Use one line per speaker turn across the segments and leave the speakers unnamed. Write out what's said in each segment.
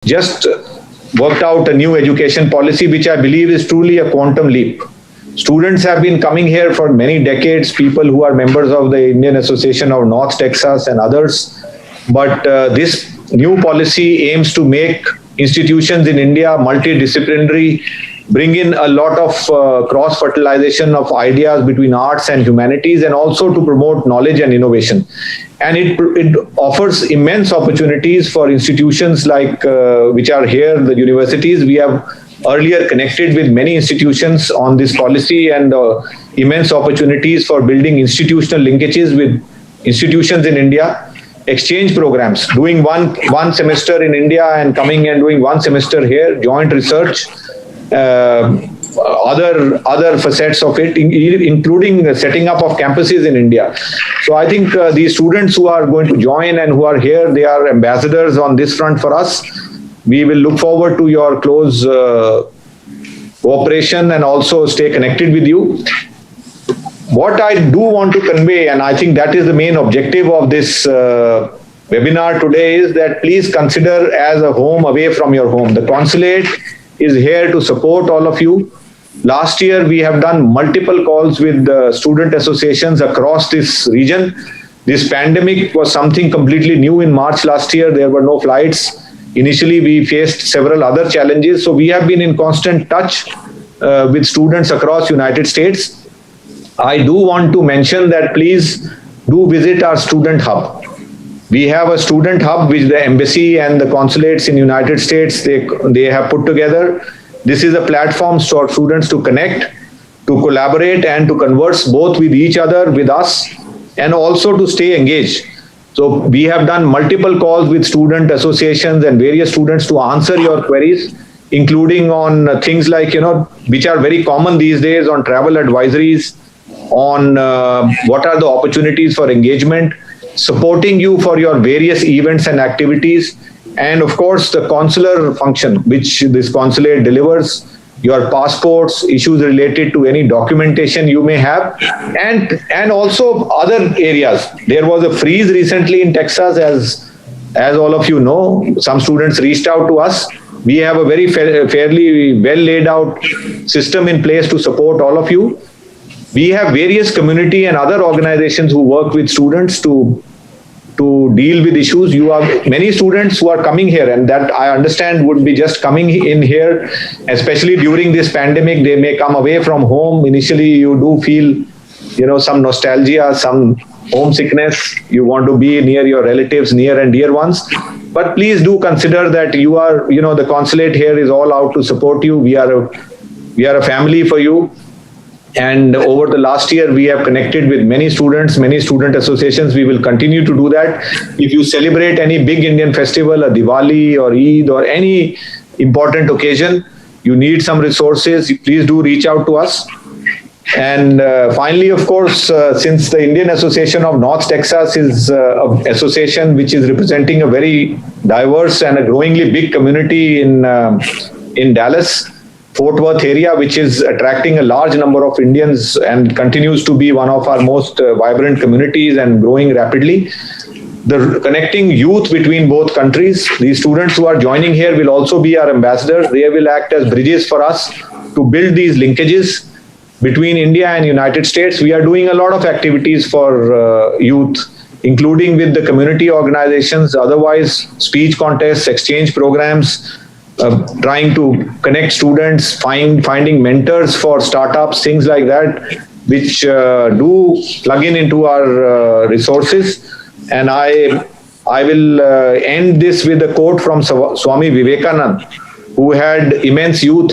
just worked out a new education policy, which I believe is truly a quantum leap. Students have been coming here for many decades, people who are members of the Indian Association of North Texas and others. But this new policy aims to make institutions in India multidisciplinary, bring in a lot of cross-fertilization of ideas between arts and humanities, and also to promote knowledge and innovation. And it offers immense opportunities for institutions like which are here, the universities. We have earlier connected with many institutions on this policy, and immense opportunities for building institutional linkages with institutions in India. Exchange programs, doing one semester in India and coming and doing one semester here, joint research, other facets of it, including the setting up of campuses in India. So I think these students who are going to join and who are here, they are ambassadors on this front for us. We will look forward to your close cooperation and also stay connected with you. What I do want to convey, and I think that is the main objective of this webinar today, is that please consider as a home away from your home. The consulate is here to support all of you. Last year, we have done multiple calls with student associations across this region. This pandemic was something completely new in March last year. There were no flights. Initially, we faced several other challenges. So we have been in constant touch with students across United States. I do want to mention that please do visit our student hub. We have a student hub which the embassy and the consulates in United States, they have put together. This is a platform for students to connect, to collaborate, and to converse both with each other, with us, and also to stay engaged. So we have done multiple calls with student associations and various students to answer your queries, including on things like, which are very common these days, on travel advisories, on what are the opportunities for engagement, supporting you for your various events and activities, and of course the consular function which this consulate delivers, your passports, issues related to any documentation you may have, and also other areas. There was a freeze recently in Texas, as all of you know. Some students reached out to us. We have a very fairly well laid out system in place to support all of you. We have various community and other organizations who work with students to deal with issues. You have many students who are coming here, and that I understand would be just coming in here, especially during this pandemic. They may come away from home. Initially, you do feel, some nostalgia, some homesickness. You want to be near your relatives, near and dear ones. But please do consider that you are, the consulate here is all out to support you. We are a family for you. And over the last year, we have connected with many students, many student associations. We will continue to do that. If you celebrate any big Indian festival, a Diwali or Eid or any important occasion, you need some resources, please do reach out to us. And finally, of course, since the Indian Association of North Texas is an association which is representing a very diverse and a growingly big community in Dallas, Fort Worth area, which is attracting a large number of Indians and continues to be one of our most vibrant communities and growing rapidly. The connecting youth between both countries, these students who are joining here will also be our ambassadors. They will act as bridges for us to build these linkages between India and United States. We are doing a lot of activities for youth, including with the community organizations, otherwise speech contests, exchange programs, trying to connect students, finding mentors for startups, things like that, which do plug into our resources. And I will end this with a quote from Swami Vivekananda, who had immense faith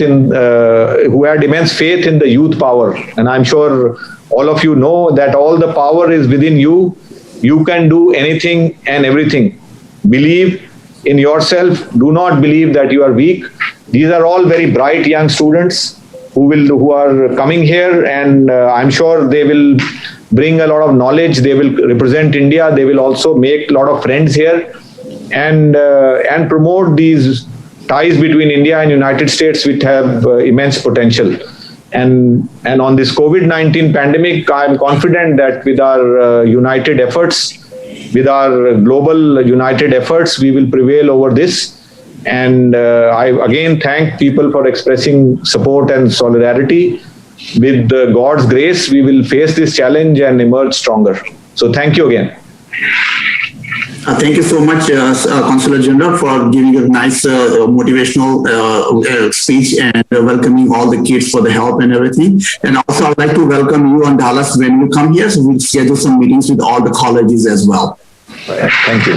in the youth power. And I'm sure all of you know that all the power is within you. You can do anything and everything. Believe in yourself. Do not believe that you are weak. These are all very bright young students who are coming here, and I'm sure they will bring a lot of knowledge. They will represent India. They will also make a lot of friends here, and promote these ties between India and United States, which have immense potential. And on this COVID-19 pandemic, I'm confident that with our united efforts, with our global united efforts, we will prevail over this. And I again thank people for expressing support and solidarity. With God's grace, we will face this challenge and emerge stronger. So thank you again.
Thank you so much, Consular General, for giving a nice motivational speech and welcoming all the kids for the help and everything. And also, I'd like to welcome you on Dallas when you come here. So we'll schedule some meetings with all the colleges as well.
Thank you.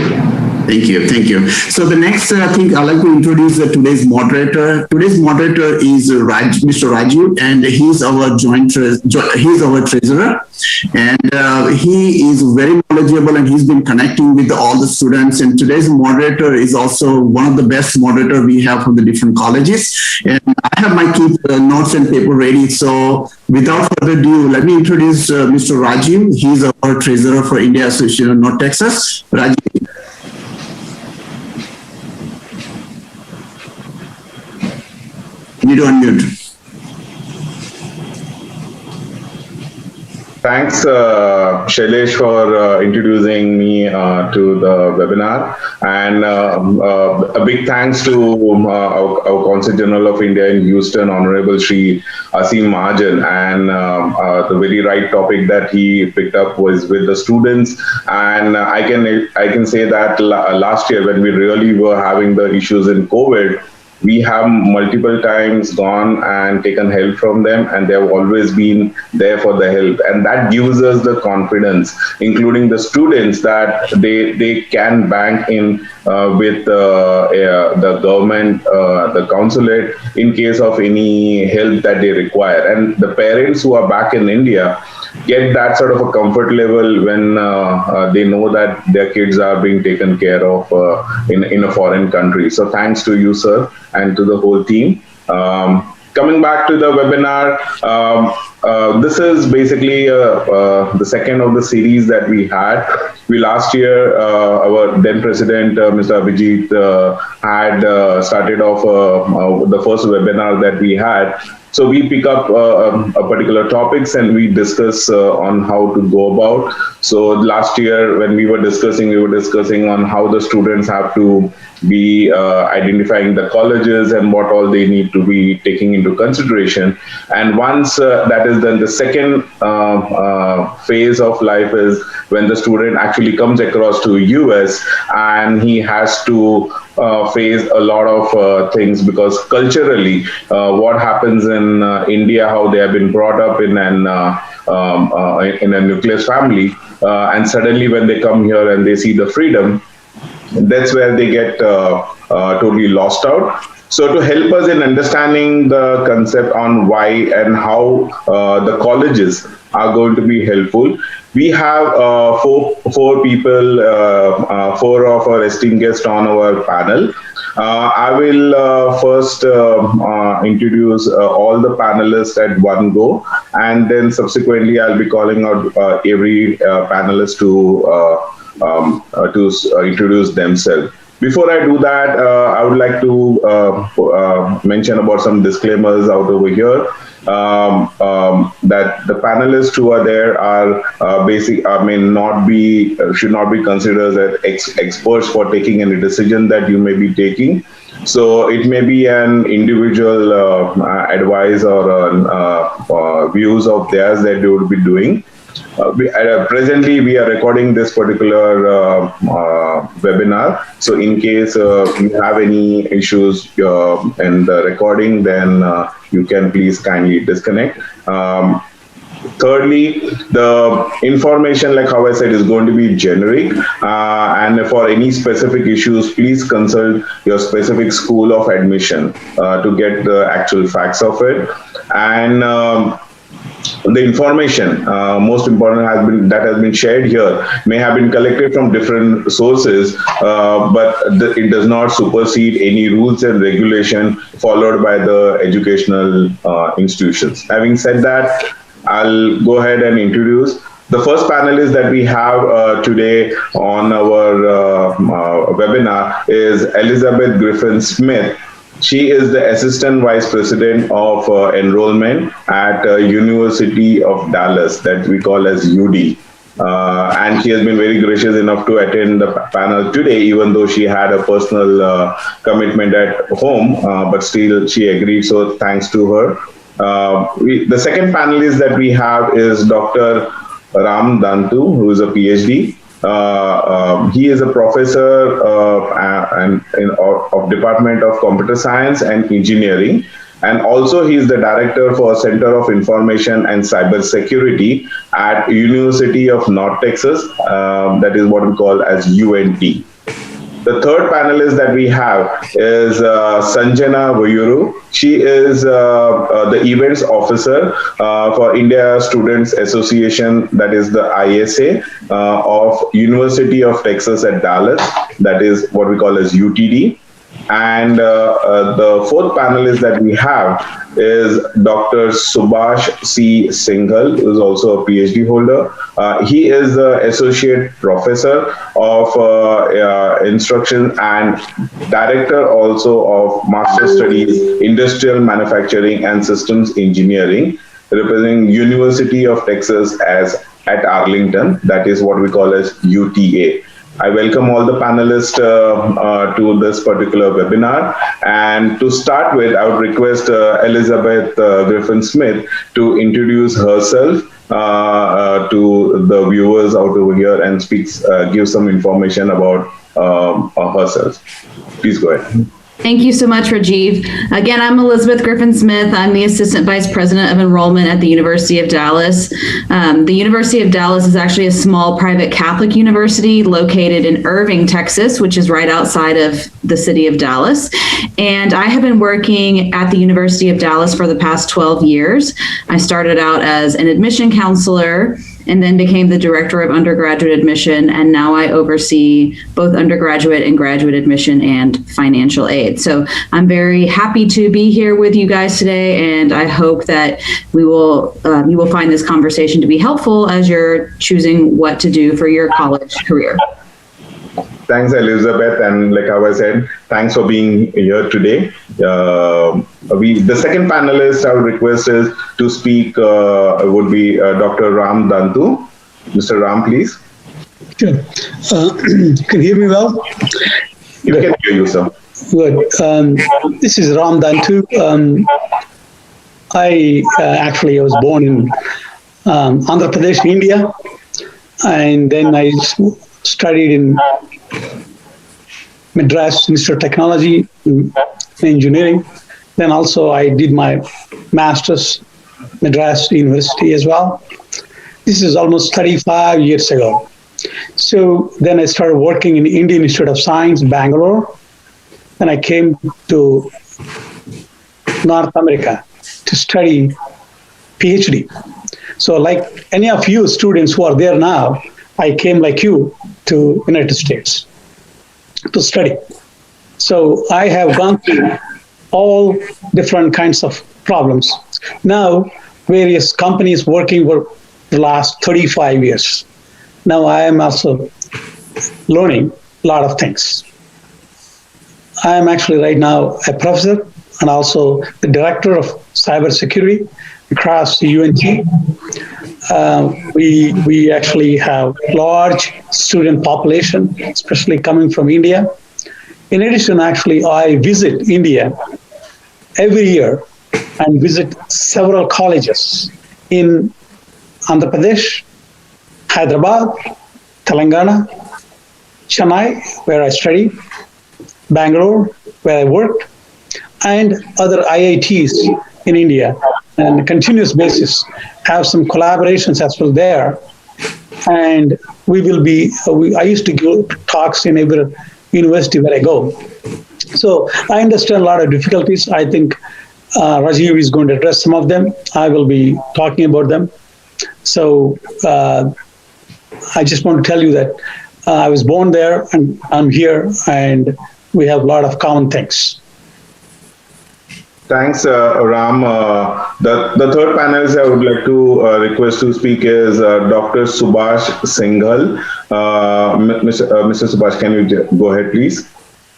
Thank you. Thank you. So the next thing I'd like to introduce today's moderator. Today's moderator is Mr. Raju, and he's our he's our treasurer, and he is very knowledgeable, and he's been connecting with all the students. And today's moderator is also one of the best moderator we have from the different colleges. And I have my key notes and paper ready. So without further ado, let me introduce Mr. Raju. He's our treasurer for India Association of North Texas. Raju. You need to unmute.
Thanks, Shailesh, for introducing me to the webinar. And a big thanks to our Consul General of India in Houston, Honorable Shri Asim Mahajan. And the very right topic that he picked up was with the students. And I can say that last year, when we really were having the issues in COVID, we have multiple times gone and taken help from them, and they've always been there for the help. And that gives us the confidence, including the students, that they can bank in with the government, the consulate, in case of any help that they require. And the parents who are back in India get that sort of a comfort level when they know that their kids are being taken care of in a foreign country. So thanks to you, sir, and to the whole team. Coming back to the webinar, this is basically the second of the series that we had. We last year, our then president, Mr. Abhijit, had started off the first webinar that we had. So we pick up a particular topics and we discuss on how to go about. So last year when we were discussing on how the students have to be identifying the colleges and what all they need to be taking into consideration. And once that is done, the second phase of life is when the student actually comes across to US and he has to face a lot of things, because culturally what happens in India, how they have been brought up in a nucleus family, and suddenly when they come here and they see the freedom, that's where they get totally lost out. So to help us in understanding the concept on why and how the colleges are going to be helpful, we have four people, four of our esteemed guests on our panel. I will first introduce all the panelists at one go, and then subsequently I'll be calling out every panelist to introduce themselves. Before I do that, I would like to mention about some disclaimers out over here. That the panelists who are there are should not be considered as experts for taking any decision that you may be taking. So it may be an individual advice or views of theirs that they would be doing. Presently, we are recording this particular webinar. So in case you have any issues in the recording, then you can please kindly disconnect. Thirdly, the information, like how I said, is going to be generic. And for any specific issues, please consult your specific school of admission to get the actual facts of it. And the information, most important, that has been shared here may have been collected from different sources, but it does not supersede any rules and regulation followed by the educational institutions. Having said that, I'll go ahead and introduce the first panelist that we have today on our webinar is Elizabeth Griffin Smith. She is the Assistant Vice President of Enrollment at University of Dallas, that we call as UD. and she has been very gracious enough to attend the panel today, even though she had a personal commitment at home, but still she agreed. So thanks to her. The second panelist that we have is Dr. Ram Dantu, who is a PhD. He is a professor of Department of Computer Science and Engineering, and also he is the director for Center of Information and Cyber Security at University of North Texas. That is what we call as UNT. The third panelist that we have is Sanjana Vayuru. She is the events officer for India Students Association, that is the ISA, of University of Texas at Dallas, that is what we call as UTD. And the fourth panelist that we have is Dr. Subhash C. Singhal, who is also a PhD holder. He is the Associate Professor of Instruction and Director also of Master Studies, Industrial Manufacturing and Systems Engineering, representing University of Texas at Arlington, that is what we call as UTA. I welcome all the panelists to this particular webinar. And to start with, I would request Elizabeth Griffin-Smith to introduce herself to the viewers out over here and give some information about herself. Please go ahead.
Thank you so much, Rajiv. Again, I'm Elizabeth Griffin-Smith. I'm the Assistant Vice President of Enrollment at the University of Dallas. The University of Dallas is actually a small private Catholic university located in Irving, Texas, which is right outside of the city of Dallas. And I have been working at the University of Dallas for the past 12 years. I started out as an admission counselor and then became the director of undergraduate admission, and now I oversee both undergraduate and graduate admission and financial aid. So I'm very happy to be here with you guys today, and I hope that you will find this conversation to be helpful as you're choosing what to do for your college career.
Thanks, Elizabeth, and like I said, thanks for being here today. The second panelist I would request is to speak would be Dr. Ram Dantu. Mr. Ram, please.
Sure. Can you hear me well?
You can hear you, sir.
Good. This is Ram Dantu. I was born in Andhra Pradesh, India, and then I studied in Madras Institute of Technology and Engineering. Then also I did my master's Madras University as well. This is almost 35 years ago. So then I started working in Indian Institute of Science, Bangalore. Then I came to North America to study PhD. So like any of you students who are there now, I came like you to United States to study. So I have gone through all different kinds of problems. Now, various companies working for the last 35 years. Now I am also learning a lot of things. I am actually right now a professor and also the director of cybersecurity across the UNT. We actually have large student population, especially coming from India. In addition, actually, I visit India every year and visit several colleges in Andhra Pradesh, Hyderabad, Telangana, Chennai, where I studied, Bangalore, where I worked, and other IITs in India. And on a continuous basis, have some collaborations as well there. And we will be, I used to give talks in every university where I go. So I understand a lot of difficulties. I think Rajiv is going to address some of them. I will be talking about them. So I just want to tell you that I was born there and I'm here and we have a lot of common things.
Thanks, Ram. The third panelist I would like to request to speak is Dr. Subhash Singhal. Mr. Subhash, can you go ahead, please?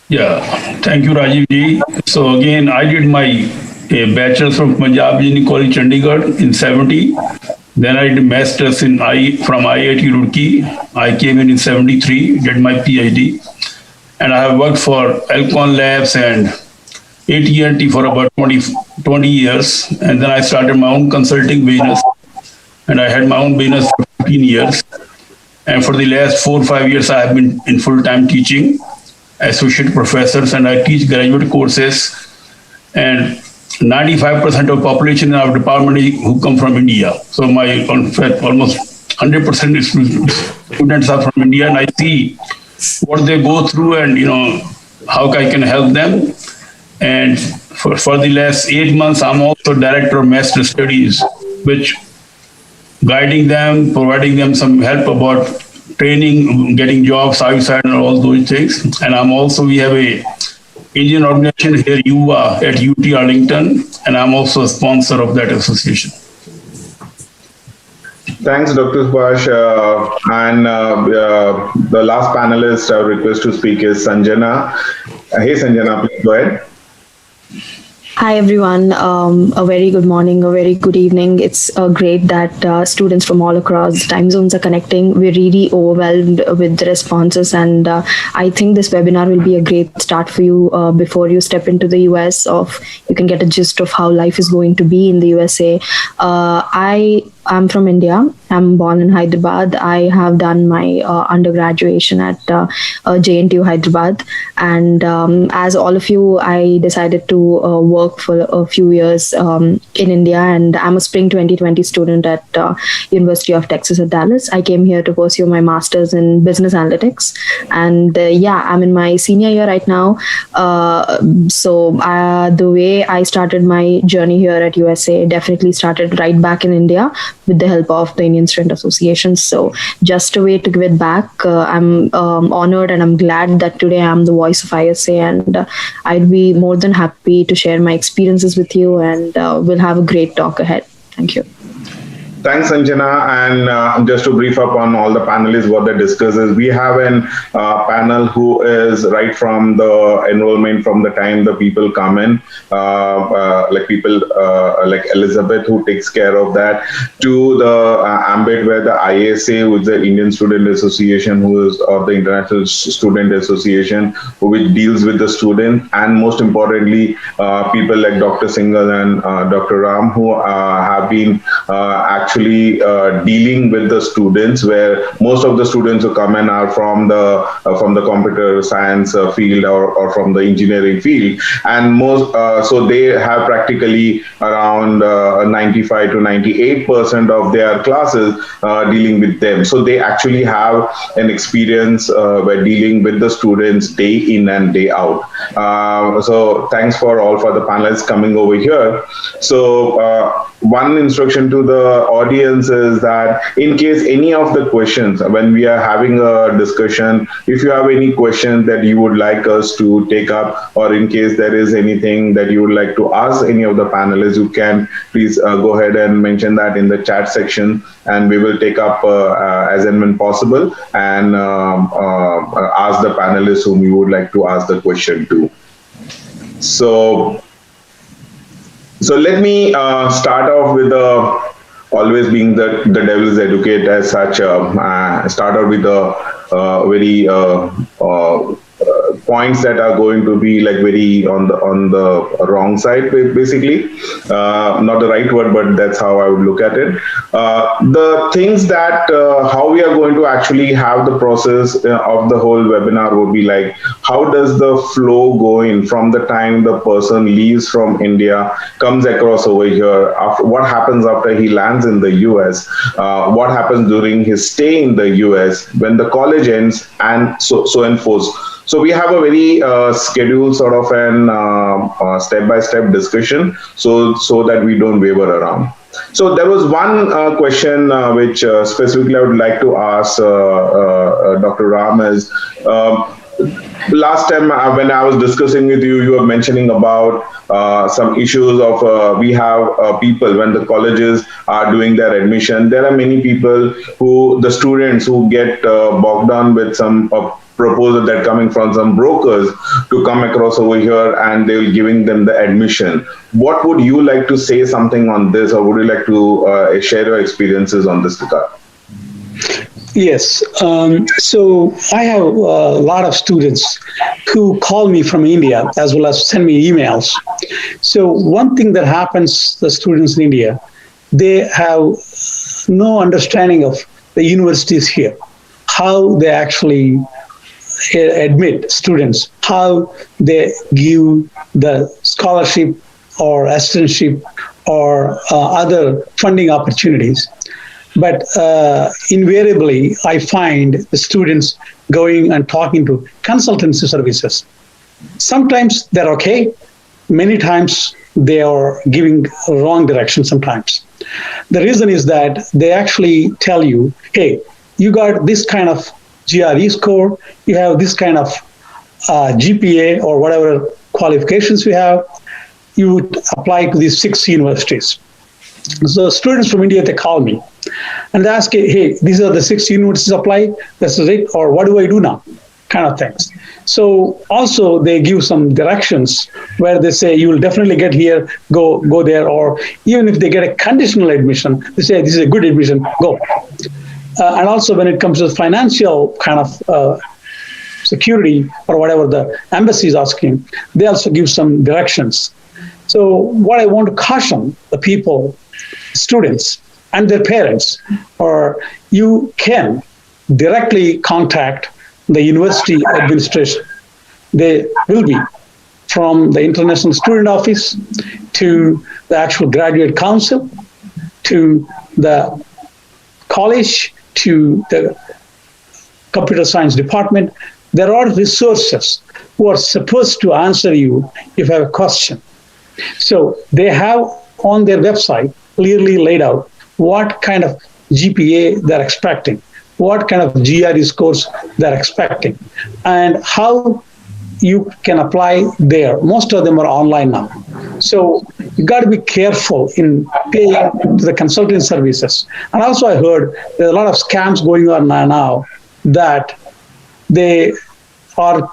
Yeah, thank you, Rajiv ji. So again, I did my bachelor's from Punjab Union College, Chandigarh in 70. Then I did masters from IIT Roorkee. I came in 73, did my PhD, and I have worked for Alcon Labs and AT&T for about 20 years. And then I started my own consulting business, and I had my own business for 15 years. And for the last 4 or 5 years, I have been in full-time teaching, associate professors, and I teach graduate courses. And 95% of population in our department who come from India. So in fact, almost 100% students are from India, and I see what they go through and, how I can help them. And for the last 8 months, I'm also director of master studies, which guiding them, providing them some help about training, getting jobs outside and all those things. And we have a Indian organization here, UVA, at UT Arlington, and I'm also a sponsor of that association.
Thanks, Dr. Subhash. And the last panelist I would request to speak is Sanjana. Hey, Sanjana, please go ahead.
Hi, everyone. A very good morning, a very good evening. It's great that students from all across time zones are connecting. We're really overwhelmed with the responses, and I think this webinar will be a great start for you before you step into the US. You can get a gist of how life is going to be in the USA. I'm from India. I'm born in Hyderabad. I have done my undergraduation at JNTU Hyderabad. And as all of you, I decided to work for a few years in India. And I'm a spring 2020 student at University of Texas at Dallas. I came here to pursue my master's in business analytics. And I'm in my senior year right now. So the way I started my journey here at USA definitely started right back in India with the help of the Indian Student Association. So just a way to give it back. I'm honored and I'm glad that today I'm the voice of ISA, and I'd be more than happy to share my experiences with you, and we'll have a great talk ahead. Thank you.
Thanks, Sanjana. And just to brief up on all the panelists, what they discuss is we have an panel who is right from the enrollment, from the time the people come in, like people like Elizabeth, who takes care of that, to the ambit where the ISA, which is the Indian Student Association, or the International Student Association, which deals with the student, and most importantly, people like Dr. Singhal and Dr. Ram, who have been actually dealing with the students, where most of the students who come in are from the computer science field or from the engineering field, and so they have practically around 95 to 98% of their classes dealing with them. So they actually have an experience where dealing with the students day in and day out. So thanks for the panelists coming over here. So one instruction to the audience is that in case any of the questions, when we are having a discussion, if you have any questions that you would like us to take up, or in case there is anything that you would like to ask any of the panelists, you can please go ahead and mention that in the chat section, and we will take up as and when possible, and ask the panelists whom you would like to ask the question to. So let me start off with always being the devil's advocate as such. Start out with the very points that are going to be like very on the wrong side, basically. Not the right word, but that's how I would look at it. The things that how we are going to actually have the process of the whole webinar would be like, how does the flow go in from the time the person leaves from India, comes across over here, what happens after he lands in the US, what happens during his stay in the US, when the college ends, and so and forth. So we have a very scheduled sort of an step-by-step discussion, so that we don't waver around. So there was one question which specifically I would like to ask Dr. Ram is, last time when I was discussing with you, you were mentioning about some issues of we have people when the colleges are doing their admission. There are many people the students who get bogged down with some proposal that coming from some brokers to come across over here, and they will giving them the admission. What would you like to say something on this, or would you like to share your experiences on this regard?
Yes. So I have a lot of students who call me from India as well as send me emails. So one thing that happens, the students in India, they have no understanding of the universities here, how they actually admit students, how they give the scholarship or assistantship or other funding opportunities. But invariably, I find the students going and talking to consultancy services. Sometimes they're okay. Many times they are giving wrong direction sometimes. The reason is that they actually tell you, hey, you got this kind of GRE score, you have this kind of GPA or whatever qualifications you have, you would apply to these 6 universities. So students from India, they call me and they ask, hey, these are the 6 universities apply, this is it, or what do I do now? Kind of things. So also they give some directions where they say, you will definitely get here, go there, or even if they get a conditional admission, they say, this is a good admission, go. And also when it comes to financial kind of security or whatever the embassy is asking, they also give some directions. So what I want to caution the people, students and their parents, or you can directly contact the university administration. They will be from the International Student Office to the actual graduate council to the college to the computer science department. There are resources who are supposed to answer you if you have a question. So they have on their website clearly laid out what kind of GPA they're expecting, what kind of GRE scores they're expecting, and how you can apply there. Most of them are online now. So you got to be careful in paying to the consulting services. And also I heard there's a lot of scams going on now that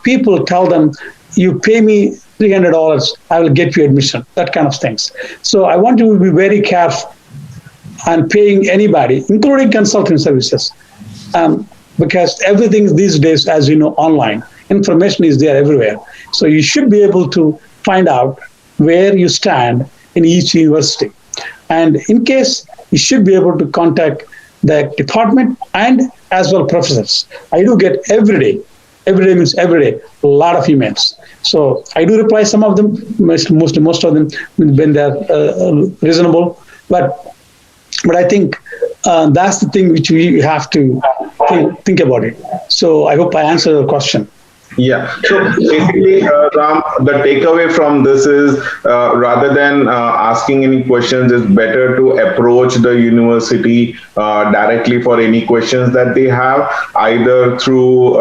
people tell them, you pay me $300, I will get you admission, that kind of things. So I want you to be very careful on paying anybody, including consulting services, because everything these days, as you know, online. Information is there everywhere. So you should be able to find out where you stand in each university. And in case, you should be able to contact the department and as well professors. I do get every day means every day, a lot of emails. So I do reply some of them, most of them when they're reasonable. But I think that's the thing which we have to think about it. So I hope I answered your question.
Yeah. So basically, Ram, the takeaway from this is rather than asking any questions, it's better to approach the university directly for any questions that they have, either through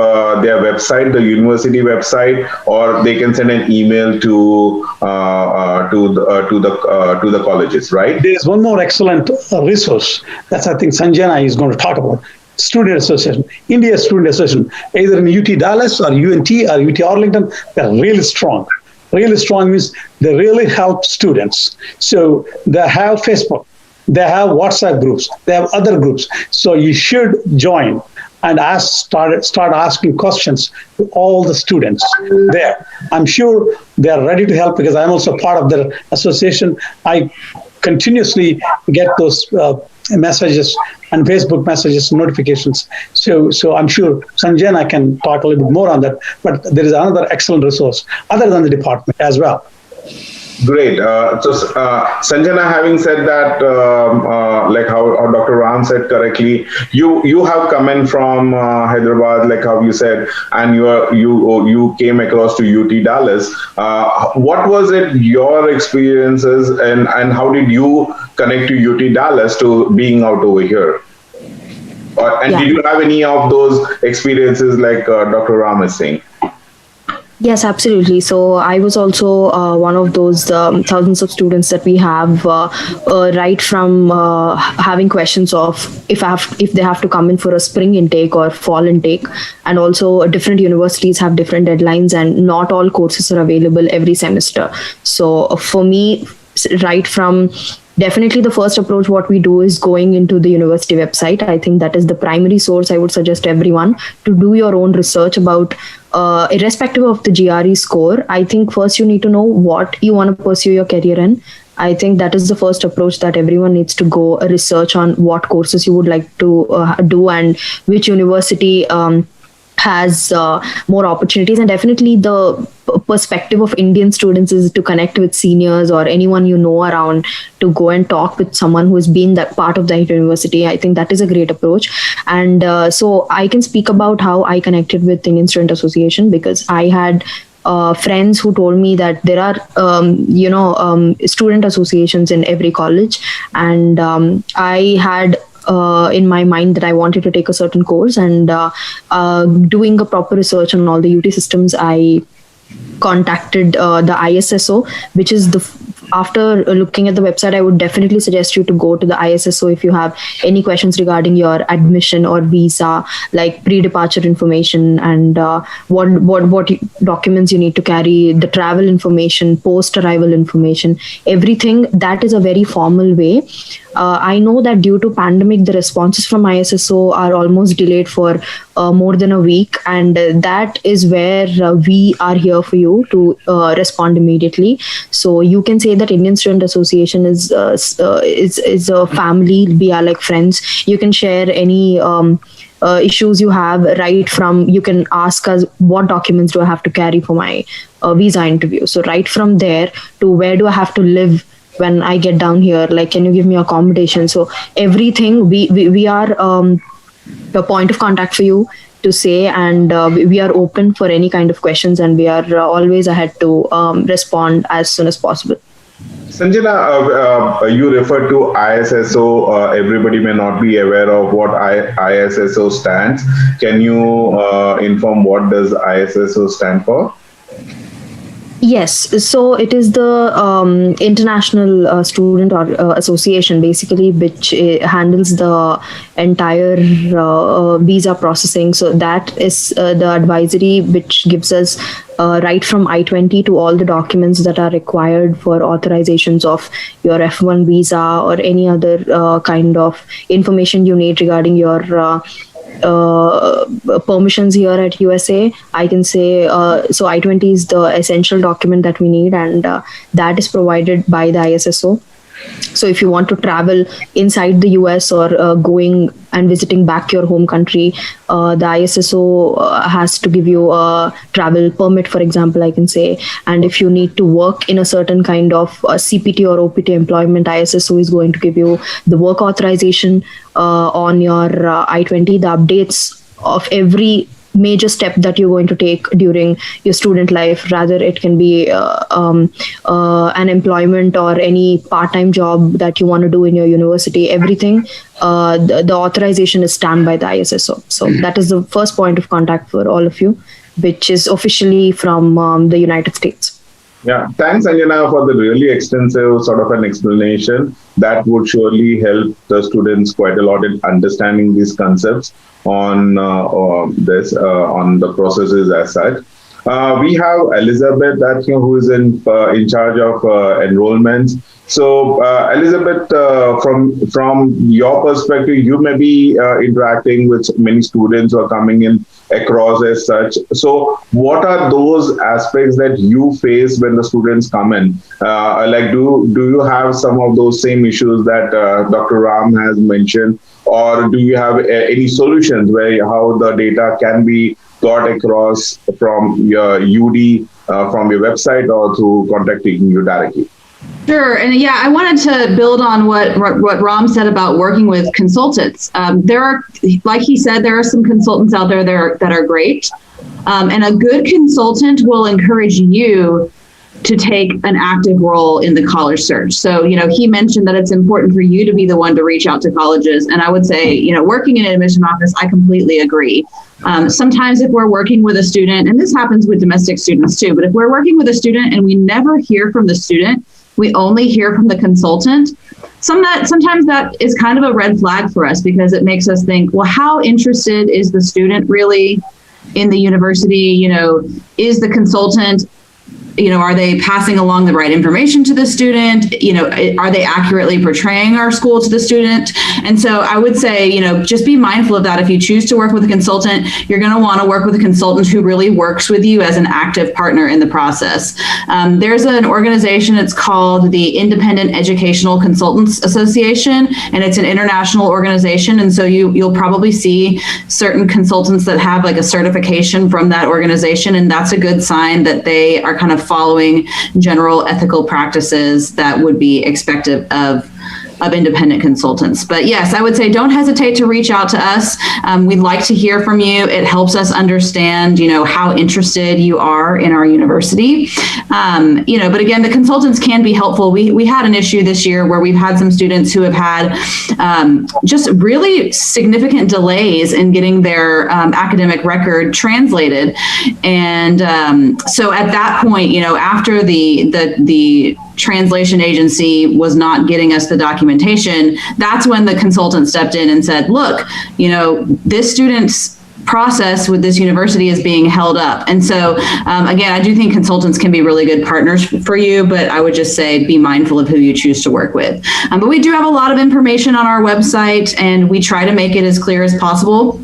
their website, the university website, or they can send an email to the colleges, right?
There's one more excellent resource that I think Sanjana is going to talk about. Student Association, India Student Association, either in UT Dallas or UNT or UT Arlington, they're really strong. Really strong means they really help students. So they have Facebook, they have WhatsApp groups, they have other groups. So you should join and start asking questions to all the students there. I'm sure they're ready to help because I'm also part of their association. I continuously get those messages and Facebook messages, notifications. So I'm sure Sanjana can talk a little bit more on that, but there is another excellent resource other than the department as well.
Great. So Sanjana, having said that, like how Dr. Ram said correctly, you have come in from Hyderabad, like how you said, and you came across to UT Dallas. What was it your experiences, and how did you connect to UT Dallas to being out over here? Did you have any of those experiences like Dr. Ram is saying?
Yes, absolutely. So I was also one of those thousands of students that we have, right from having questions of if they have to come in for a spring intake or fall intake, and also different universities have different deadlines, and not all courses are available every semester. So for me, right from definitely the first approach, what we do is going into the university website. I think that is the primary source. I would suggest everyone to do your own research about, irrespective of the GRE score. I think first you need to know what you want to pursue your career in. I think that is the first approach, that everyone needs to go research on what courses you would like to do, and which university has more opportunities. And definitely the perspective of Indian students is to connect with seniors or anyone you know around, to go and talk with someone who has been that part of that university. I think that is a great approach. And so I can speak about how I connected with Indian Student Association, because I had friends who told me that there are student associations in every college, and I had in my mind that I wanted to take a certain course, and doing a proper research on all the UT systems, I contacted the ISSO, which is after looking at the website, I would definitely suggest you to go to the ISSO if you have any questions regarding your admission or visa, like pre-departure information, and what documents you need to carry, the travel information, post-arrival information, everything. That is a very formal way. I know that due to pandemic, the responses from ISSO are almost delayed for more than a week, and that is where we are here for you to respond immediately. So you can say that Indian Student Association is a family. We are like friends. You can share any issues you have, right from, you can ask us what documents do I have to carry for my visa interview. So right from there to where do I have to live when I get down here, like, can you give me accommodation? So everything, we are the point of contact for you to say, and we are open for any kind of questions, and we are always ahead to respond as soon as possible.
Sanjana, you referred to ISSO. Everybody may not be aware of what ISSO stands. Can you inform what does ISSO stand for?
Yes, so it is the International Student or Association, basically, which handles the entire visa processing. So that is the advisory which gives us right from I-20 to all the documents that are required for authorizations of your F1 visa or any other kind of information you need regarding your permissions here at USA. I can say so I-20 is the essential document that we need, and that is provided by the ISSO. So if you want to travel inside the US or going and visiting back your home country, the ISSO has to give you a travel permit, for example, I can say. And if you need to work in a certain kind of CPT or OPT employment, ISSO is going to give you the work authorization on your I-20, the updates of every major step that you're going to take during your student life. Rather, it can be an employment or any part-time job that you want to do in your university. Everything, the authorization is stamped by the ISSO. So that is the first point of contact for all of you, which is officially from the United States.
Yeah, thanks, Anjana, for the really extensive sort of an explanation. That would surely help the students quite a lot in understanding these concepts on on the processes as such. We have Elizabeth, who is in charge of enrollments. So, Elizabeth, from your perspective, you may be interacting with many students who are coming in across as such. So, what are those aspects that you face when the students come in? Like, do you have some of those same issues that Dr. Ram has mentioned, or do you have any solutions where how the data can be got across from your UD, from your website, or through contacting you directly?
Sure. And yeah, I wanted to build on what Ram said about working with consultants. There are, like he said, there are some consultants out there that are great. And a good consultant will encourage you to take an active role in the college search. So, he mentioned that it's important for you to be the one to reach out to colleges. And I would say, working in an admission office, I completely agree. Sometimes if we're working with a student, and this happens with domestic students too, but if we're working with a student and we never hear from the student, we only hear from the consultant, sometimes that is kind of a red flag for us, because it makes us think, well, how interested is the student really in the university? Is the consultant, are they passing along the right information to the student? Are they accurately portraying our school to the student? And so I would say, just be mindful of that. If you choose to work with a consultant, you're going to want to work with a consultant who really works with you as an active partner in the process. There's an organization, it's called the Independent Educational Consultants Association, and it's an international organization. And so you'll probably see certain consultants that have like a certification from that organization, and that's a good sign that they are kind of following general ethical practices that would be expected of independent consultants. But yes, I would say don't hesitate to reach out to us. We'd like to hear from you. It helps us understand, how interested you are in our university. But again, the consultants can be helpful. We had an issue this year where we've had some students who have had just really significant delays in getting their academic record translated. And so at that point, after the translation agency was not getting us the documentation, that's when the consultant stepped in and said, look, this student's process with this university is being held up. And so, again, I do think consultants can be really good partners for you, but I would just say be mindful of who you choose to work with. But we do have a lot of information on our website, and we try to make it as clear as possible.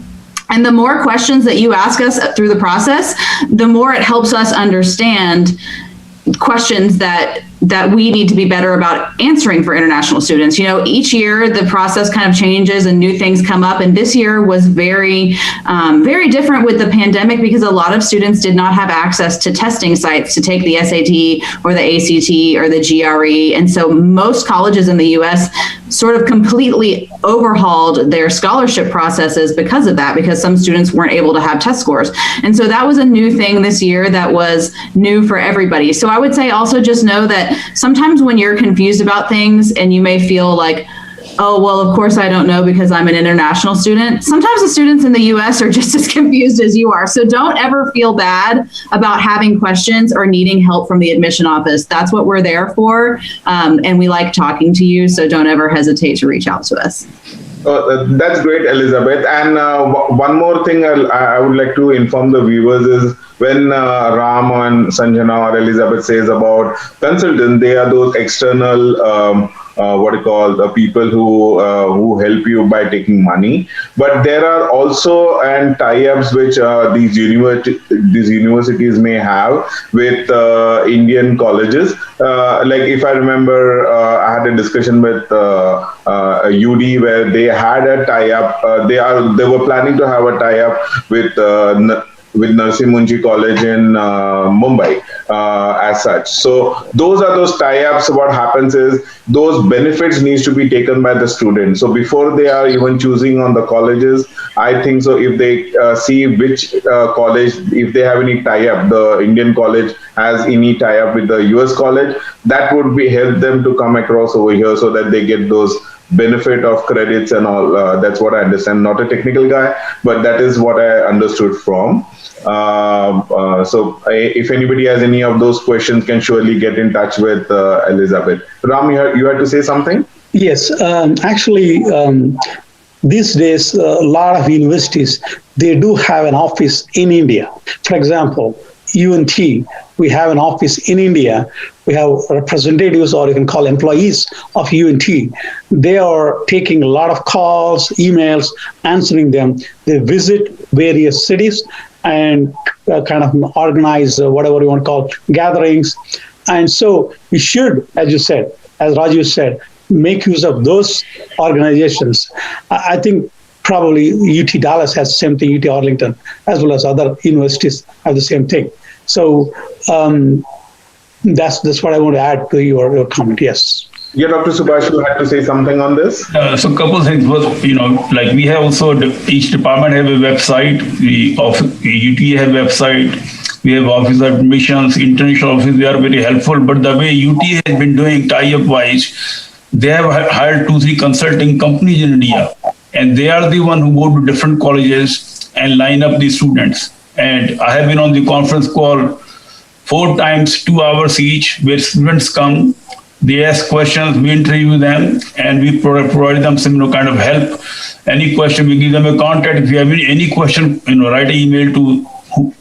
And the more questions that you ask us through the process, the more it helps us understand questions that we need to be better about answering for international students. Each year the process kind of changes and new things come up. And this year was very, very different with the pandemic, because a lot of students did not have access to testing sites to take the SAT or the ACT or the GRE. And so most colleges in the US sort of completely overhauled their scholarship processes because of that, because some students weren't able to have test scores. And so that was a new thing this year that was new for everybody. So I would say also just know that sometimes when you're confused about things and you may feel like, oh, well, of course I don't know because I'm an international student. Sometimes the students in the US are just as confused as you are. So don't ever feel bad about having questions or needing help from the admission office. That's what we're there for. And we like talking to you. So don't ever hesitate to reach out to us.
That's great, Elizabeth. And one more thing I would like to inform the viewers is, when Ram and Sanjana or Elizabeth says about consultants, they are those external the people who help you by taking money. But there are also tie-ups which these universities may have with Indian colleges. Like if I remember, I had a discussion with UD where they had a tie-up. They were planning to have a tie-up with Narsi Munshi College in Mumbai as such. So those are those tie-ups. What happens is those benefits needs to be taken by the student. So before they are even choosing on the colleges, I think so if they see which college, if they have any tie-up, the Indian college has any tie-up with the US college, that would be help them to come across over here so that they get those benefit of credits and all. That's what I understand. Not a technical guy, but that is what I understood from. So if anybody has any of those questions, can surely get in touch with Elizabeth. Ram, you had to say something?
Yes, actually, these days, a lot of universities, they do have an office in India. For example, UNT, we have an office in India. We have representatives, or you can call employees of UNT. They are taking a lot of calls, emails, answering them. They visit various cities and kind of organize whatever you want to call gatherings. And so we should, as you said, as Raju said, make use of those organizations. I think probably UT Dallas has the same thing, UT Arlington, as well as other universities have the same thing. So that's what I want to add to your comment. Yes.
Yeah, Dr. Subhash, you had to say something on this?
So a couple of things was, like we have also, each department have a website, UT have website, we have office admissions, international office, they are very helpful. But the way UT has been doing tie-up wise, they have hired 2-3 consulting companies in India, and they are the one who go to different colleges and line up the students. And I have been on the conference call 4 times, 2 hours each, where students come, they ask questions, we interview them, and we provide them some kind of help. Any question, we give them a contact. If you have any question, write an email to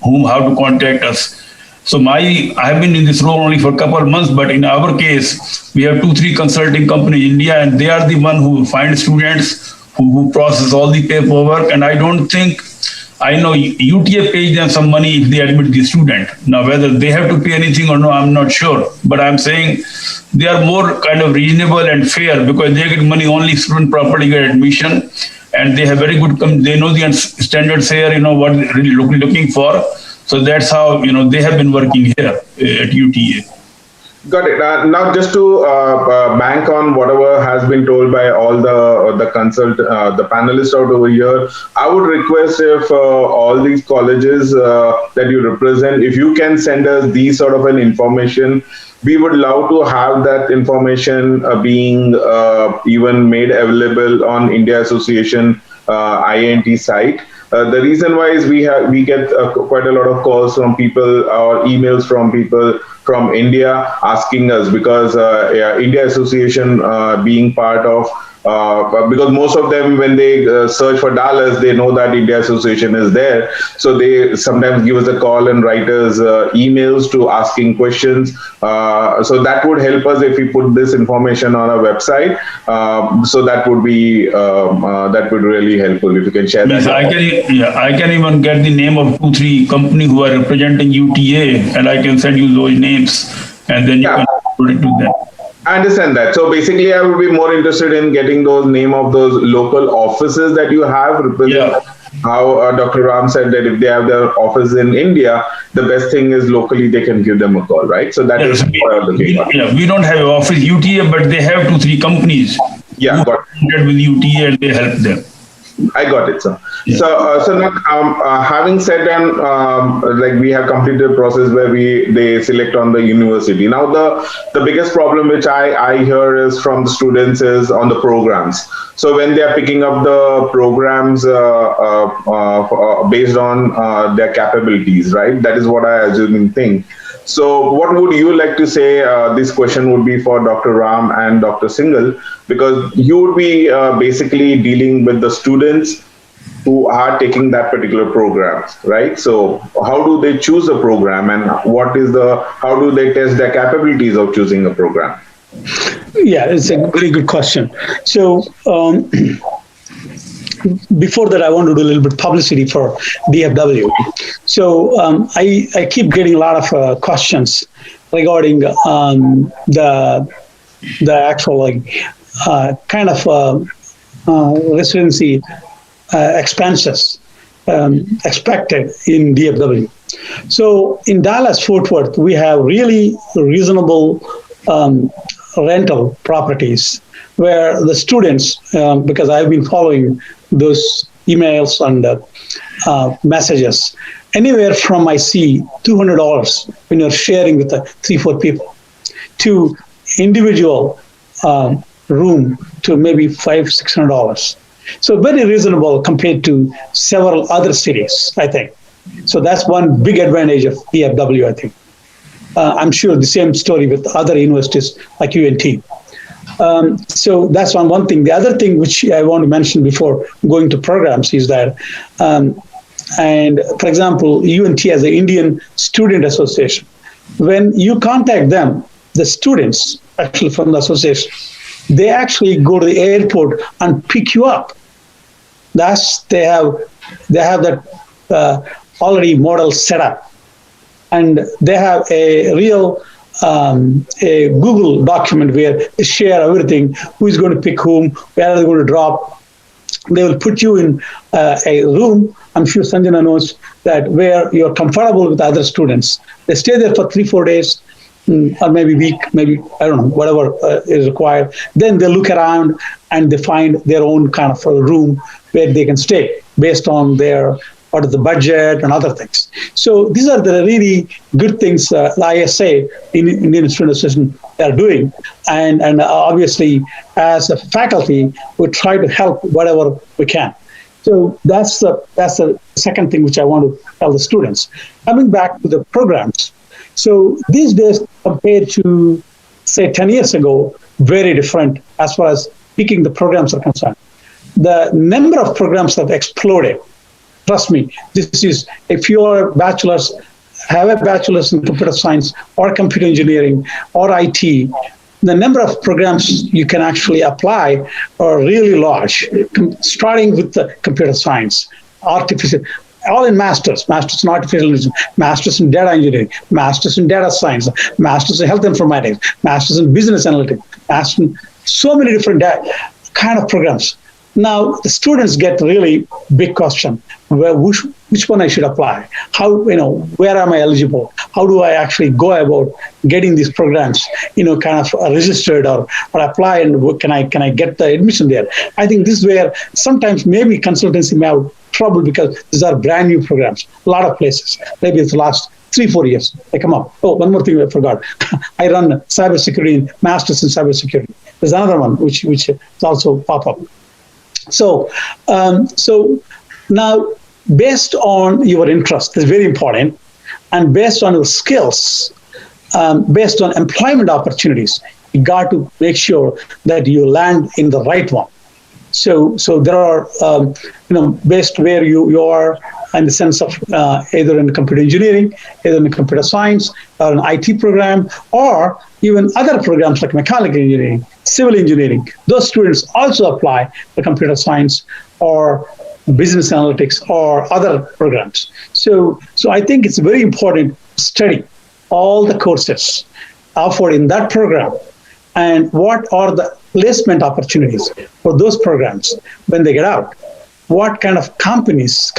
whom, how to contact us. So I have been in this role only for a couple of months, but in our case, we have 2-3 consulting companies in India, and they are the one who find students, who process all the paperwork. And I know UTA pays them some money if they admit the student. Now, whether they have to pay anything or no, I'm not sure. But I'm saying they are more kind of reasonable and fair, because they get money only if student properly get admission, and they have very good, they know the standards here, what they're really looking for. So that's how, they have been working here at UTA.
Got it. Now, just to bank on whatever has been told by all the panelists out over here, I would request if all these colleges that you represent, if you can send us these sort of an information, we would love to have that information being even made available on India Association INT site. The reason why is we get quite a lot of calls from people or emails from people from India asking us, because India Association being part of, because most of them, when they search for Dallas, they know that India Association is there. So they sometimes give us a call and write us emails to asking questions. So that would help us if we put this information on our website. So that would be that would really helpful if you can share that.
I can even get the name of 2-3 companies who are representing UTA, and I can send you those names, and then you can put it to them.
I understand that. So basically, I would be more interested in getting those name of those local offices that you have.
Yeah.
How Dr. Ram said that if they have their office in India, the best thing is locally they can give them a call, right? So that is what I'm looking for.
Yeah, we don't have an office UTA, but they have 2-3 companies.
Yeah, got
it. With UTA, and they help them.
I got it, sir.
Yeah.
So now, having said that, like we have completed a process where they select on the university. Now, the biggest problem which I hear is from the students is on the programs. So when they are picking up the programs based on their capabilities, right? That is what I assume think. So what would you like to say? This question would be for Dr. Ram and Dr. Singhal, because you would be basically dealing with the students who are taking that particular program, right? So how do they choose a program, and how do they test their capabilities of choosing a program?
Yeah, it's a very good question. So before that, I want to do a little bit publicity for DFW. So I keep getting a lot of questions regarding the actual kind of residency expenses expected in DFW. So in Dallas-Fort Worth, we have really reasonable rental properties where the students, because I've been following those emails and messages, anywhere from I see $200 when you're sharing with 3-4 people to individual room to maybe $500-600. So very reasonable compared to several other cities, I think. So that's one big advantage of DFW, I think. I'm sure the same story with other universities like UNT. So that's one thing. The other thing which I want to mention before going to programs is that, and for example, UNT has the Indian Student Association. When you contact them, the students actually from the association, they actually go to the airport and pick you up. They have that already model set up, and they have a real a Google document where they share everything, who is going to pick whom, where are they going to drop. They will put you in a room. I'm sure Sanjana knows that, where you're comfortable with other students. They stay there for 3-4 days, or maybe week, maybe, I don't know, whatever is required. Then they look around and they find their own kind of a room where they can stay based on their what is the budget and other things. So these are the really good things the ISA, Indian Student Association, are doing. And obviously, as a faculty, we try to help whatever we can. So that's the second thing which I want to tell the students. Coming back to the programs. So these days compared to say 10 years ago, very different as far as picking the programs are concerned. The number of programs have exploded. Trust me, this is, if you are a bachelor's, have a bachelor's in computer science or computer engineering or IT, the number of programs you can actually apply are really large, starting with the computer science, artificial, all in masters in artificial intelligence, masters in data engineering, masters in data science, masters in health informatics, masters in business analytics, masters in so many different kind of programs. Now the students get really big question: which one I should apply? How, where am I eligible? How do I actually go about getting these programs, kind of registered or apply, and can I get the admission there? I think this is where sometimes maybe consultancy may have trouble because these are brand new programs. A lot of places, maybe it's the last 3-4 years they come up. Oh, one more thing I forgot. I run cybersecurity, masters in cybersecurity. There's another one which is also pop up. So now, based on your interest, is very important, and based on your skills, based on employment opportunities, you got to make sure that you land in the right one. So there are, based where you are in the sense of either in computer engineering, either in computer science, or an IT program, or even other programs like mechanical engineering, civil engineering. Those students also apply for computer science or business analytics or other programs. So I think it's very important to study all the courses offered in that program and what are the placement opportunities for those programs when they get out. What kind of companies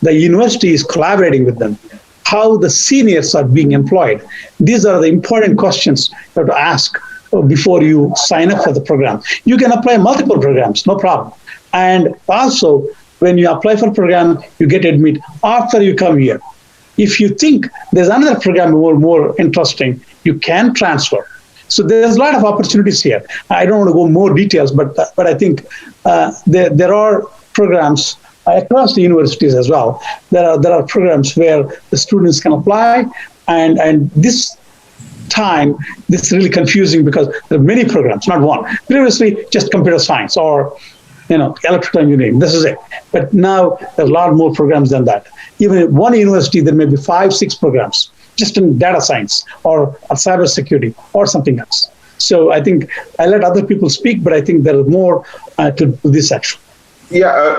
the university is collaborating with them, how the seniors are being employed. These are the important questions you have to ask before you sign up for the program. You can apply multiple programs, no problem. And also, when you apply for a program, you get admitted after you come here. If you think there's another program more interesting, you can transfer. So there's a lot of opportunities here. I don't want to go more details, but I think there are programs across the universities as well. There are programs where the students can apply, and this time, this is really confusing because there are many programs, not one. Previously, just computer science or electrical engineering. This is it. But now there's a lot more programs than that. Even in one university, there may be 5-6 programs just in data science or cybersecurity or something else. So I think I let other people speak, but I think there is more to this actually.
Yeah,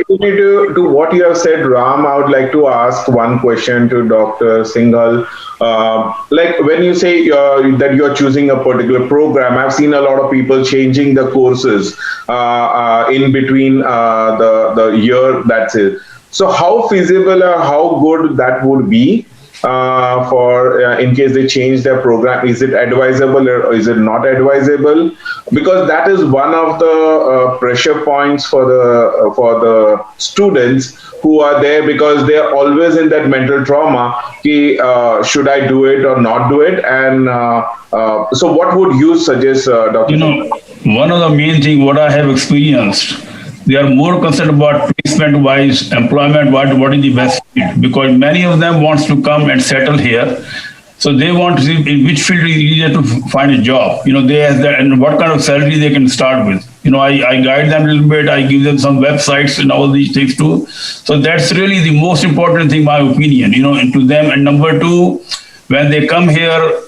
to what you have said, Ram, I would like to ask one question to Dr. Singhal. Like when you say that you're choosing a particular program, I've seen a lot of people changing the courses in between the year, that's it. So how feasible or how good that would be for in case they change their program? Is it advisable or is it not advisable? Because that is one of the pressure points for the students who are there, because they are always in that mental trauma. Should I do it or not do it? And so what would you suggest, Dr.
One of the main thing what I have experienced, they are more concerned about placement-wise, employment, what is the best fit, because many of them wants to come and settle here. So they want to see in which field is easier to find a job. They ask that, and what kind of salary they can start with. I guide them a little bit. I give them some websites and all these things too. So that's really the most important thing, my opinion, to them. And number two, when they come here,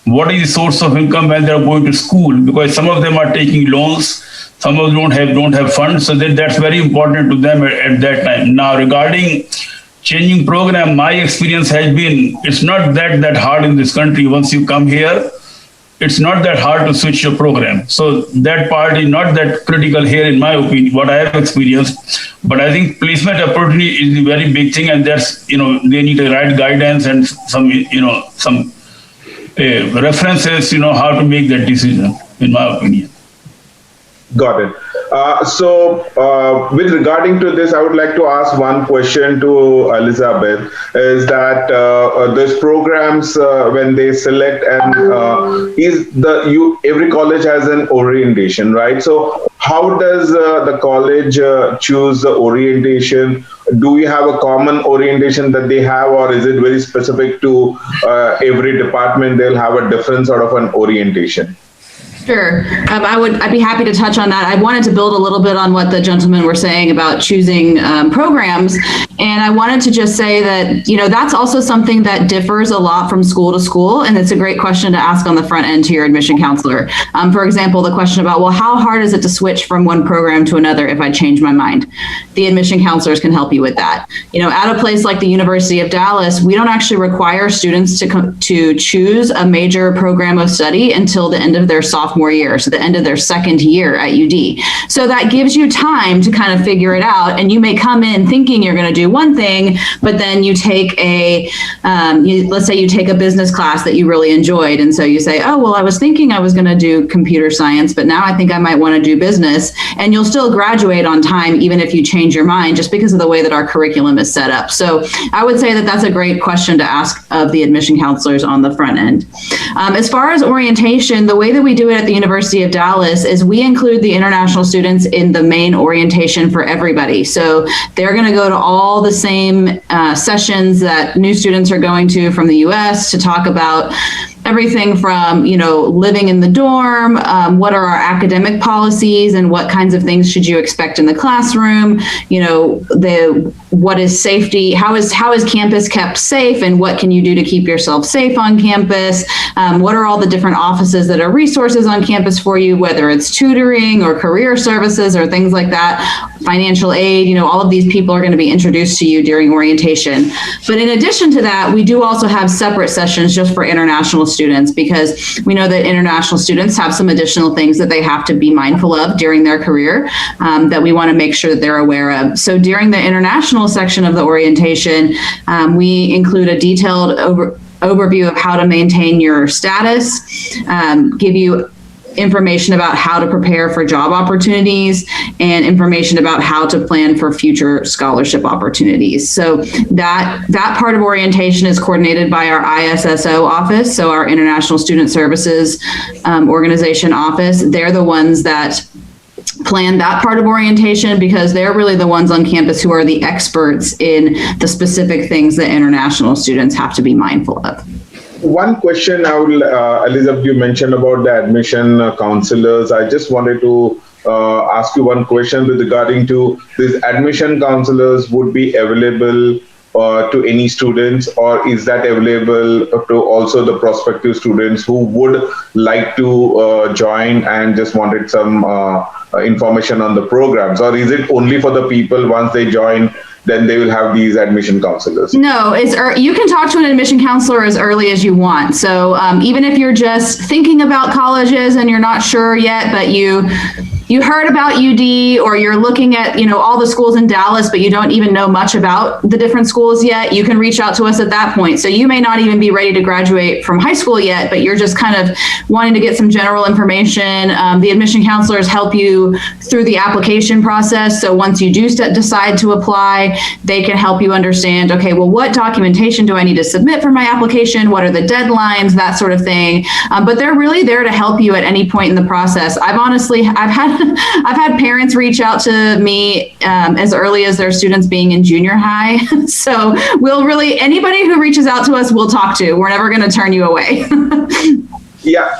what is the source of income when they're going to school? Because some of them are taking loans. Some of them don't have funds, so that's very important to them at that time. Now, regarding changing program, my experience has been it's not that hard in this country. Once you come here, it's not that hard to switch your program. So that part is not that critical here, in my opinion, what I have experienced. But I think placement opportunity is a very big thing, and that's they need a right guidance and some references, how to make that decision, in my opinion.
Yeah, Got it. With regarding to this, I would like to ask one question to Elizabeth. Is that those programs when they select and every college has an orientation, right? So how does the college choose the orientation? Do we have a common orientation that they have, or is it very specific to every department? They'll have a different sort of an orientation.
Sure. I'd be happy to touch on that. I wanted to build a little bit on what the gentlemen were saying about choosing programs. And I wanted to just say that, that's also something that differs a lot from school to school. And it's a great question to ask on the front end to your admission counselor. For example, the question about, well, how hard is it to switch from one program to another if I change my mind? The admission counselors can help you with that. At a place like the University of Dallas, we don't actually require students to choose a major program of study until the end of their sophomore year, so the end of their second year at UD. So that gives you time to kind of figure it out. And you may come in thinking you're going to do one thing, but then you take let's say you take a business class that you really enjoyed. And so you say, oh, well, I was thinking I was going to do computer science, but now I think I might want to do business. And you'll still graduate on time, even if you change your mind, just because of the way that our curriculum is set up. So I would say that that's a great question to ask of the admission counselors on the front end. As far as orientation, the way that we do it at the University of Dallas is we include the international students in the main orientation for everybody. So they're going to go to all the same sessions that new students are going to from the US to talk about everything from, living in the dorm, what are our academic policies and what kinds of things should you expect in the classroom, what is safety, how is campus kept safe and what can you do to keep yourself safe on campus, what are all the different offices that are resources on campus for you, whether it's tutoring or career services or things like that, financial aid, all of these people are going to be introduced to you during orientation. But in addition to that, we do also have separate sessions just for international students, because we know that international students have some additional things that they have to be mindful of during their career that we want to make sure that they're aware of. So during the international section of the orientation, we include a detailed overview of how to maintain your status, give you information about how to prepare for job opportunities and information about how to plan for future scholarship opportunities. So that part of orientation is coordinated by our ISSO office, so our International Student Services Organization office. They're the ones that plan that part of orientation because they're really the ones on campus who are the experts in the specific things that international students have to be mindful of.
One question I will, Elizabeth, you mentioned about the admission counselors. I just wanted to ask you one question with regarding to these admission counselors would be available to any students, or is that available to also the prospective students who would like to join and just wanted some information on the programs, or is it only for the people once they join then they will have these admission counselors? No,
you can talk to an admission counselor as early as you want. So even if you're just thinking about colleges and you're not sure yet, but you heard about UD, or you're looking at, all the schools in Dallas, but you don't even know much about the different schools yet, you can reach out to us at that point. So you may not even be ready to graduate from high school yet, but you're just kind of wanting to get some general information. The admission counselors help you through the application process. So once you do decide to apply, they can help you understand, okay, well, what documentation do I need to submit for my application? What are the deadlines? That sort of thing. But they're really there to help you at any point in the process. I've had parents reach out to me as early as their students being in junior high. So anybody who reaches out to us, we'll talk to. We're never going to turn you away.
Yeah,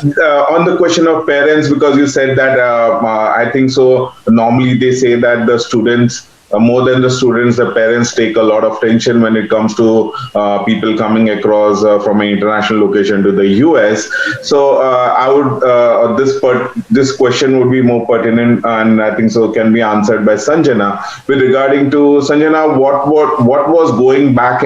on the question of parents, because you said that, I think so, normally they say that the students, more than the students, the parents take a lot of tension when it comes to people coming across from an international location to the US. So I would this question would be more pertinent, and I think so can be answered by Sanjana. With regarding to Sanjana, what was going back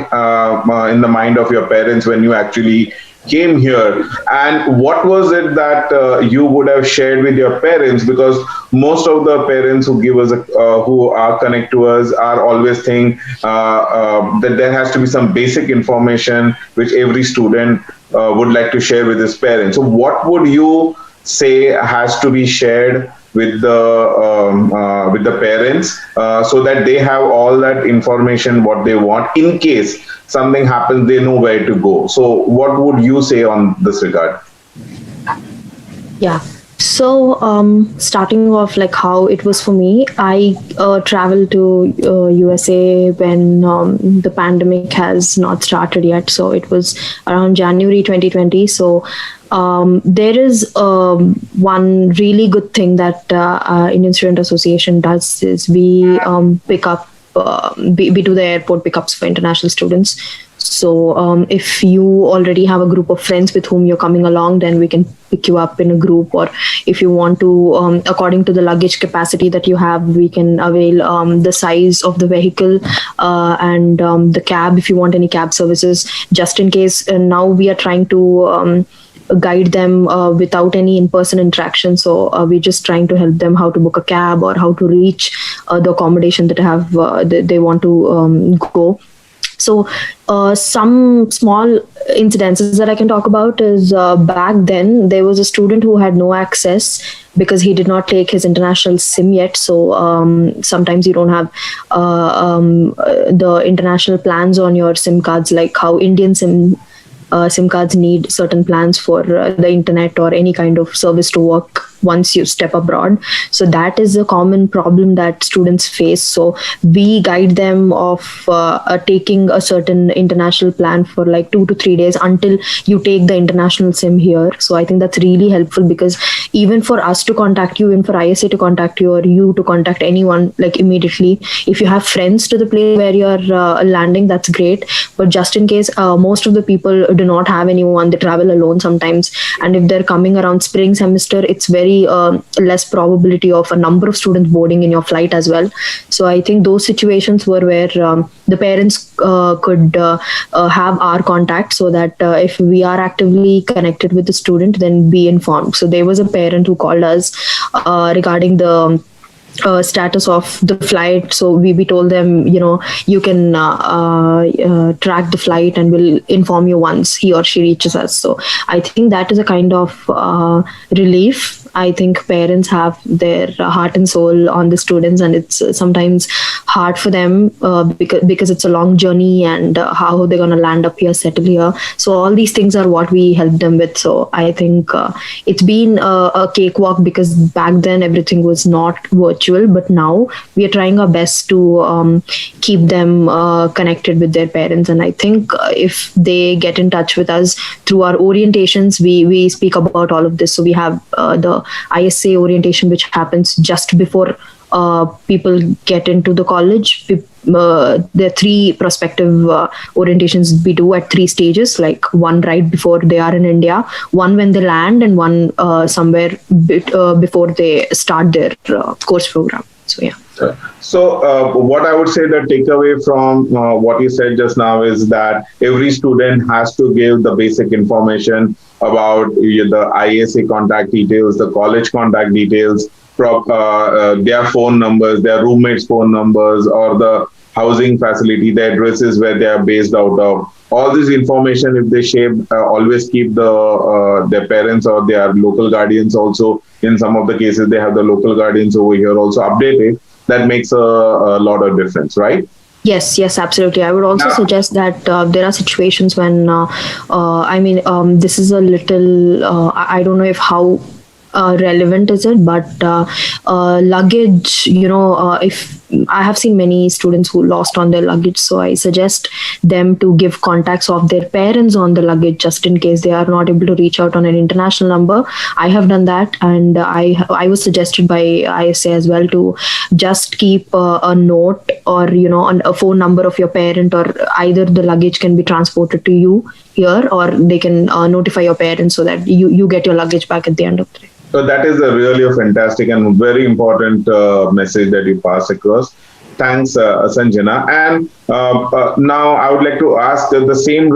in the mind of your parents when you actually came here, and what was it that you would have shared with your parents? Because most of the parents who give us who are connect to us are always think that there has to be some basic information which every student would like to share with his parents. So what would you say has to be shared with the parents, so that they have all that information what they want in case something happens, they know where to go. So what would you say on this regard?
Yeah. So, starting off, like how it was for me, I traveled to USA when the pandemic has not started yet. So it was around January 2020. So there is one really good thing that Indian Student Association does is we pick up. We do the airport pickups for international students. So if you already have a group of friends with whom you're coming along, then we can pick you up in a group. Or if you want to, according to the luggage capacity that you have, we can avail the size of the vehicle and the cab if you want any cab services. Just in case, now we are trying to guide them without any in-person interaction. So we're just trying to help them how to book a cab or how to reach the accommodation that have they want to go. So some small incidences that I can talk about is back then there was a student who had no access because he did not take his international SIM yet. So sometimes you don't have the international plans on your SIM cards, like how Indian SIM cards need certain plans for the internet or any kind of service to work once you step abroad. So that is a common problem that students face. So we guide them of taking a certain international plan for like 2 to 3 days until you take the international SIM here. So I think that's really helpful, because even for us to contact you, even for ISA to contact you, or you to contact anyone like immediately, if you have friends to the place where you're landing, that's great. But just in case, most of the people do not have anyone, they travel alone sometimes. And if they're coming around spring semester, it's very less probability of a number of students boarding in your flight as well. So I think those situations were where the parents could have our contact, so that if we are actively connected with the student, then be informed. So there was a parent who called us regarding the status of the flight. So we told them, you can track the flight and we'll inform you once he or she reaches us. So I think that is a kind of relief. I think parents have their heart and soul on the students, and it's sometimes hard for them because it's a long journey, and how they're going to land up here, settle here. So all these things are what we help them with. So I think it's been a cakewalk, because back then everything was not virtual, but now we are trying our best to keep them connected with their parents. And I think if they get in touch with us through our orientations, we speak about all of this. So we have the ISA orientation, which happens just before people get into the college. There are 3 prospective orientations we do at 3 stages, like one right before they are in India, one when they land, and one somewhere before they start their course program. So yeah.
So what I would say the takeaway from what you said just now is that every student has to give the basic information about the ISA contact details, the college contact details, their phone numbers, their roommates' phone numbers, or the housing facility, the addresses where they are based out of. All this information, if they share, always keep their parents or their local guardians also. In some of the cases, they have the local guardians over here also updated. That makes a lot of difference, right?
Yes, absolutely. I would also suggest that there are situations when, this is a little, I don't know if how relevant is it, but luggage, if I have seen many students who lost on their luggage, so I suggest them to give contacts of their parents on the luggage, just in case they are not able to reach out on an international number. I have done that, and I was suggested by ISA as well to just keep a note, or a phone number of your parent, or either the luggage can be transported to you here, or they can notify your parents so that you get your luggage back at the end of the day.
So that is really a fantastic and very important message that you pass across. Thanks, Sanjana. And now I would like to ask the same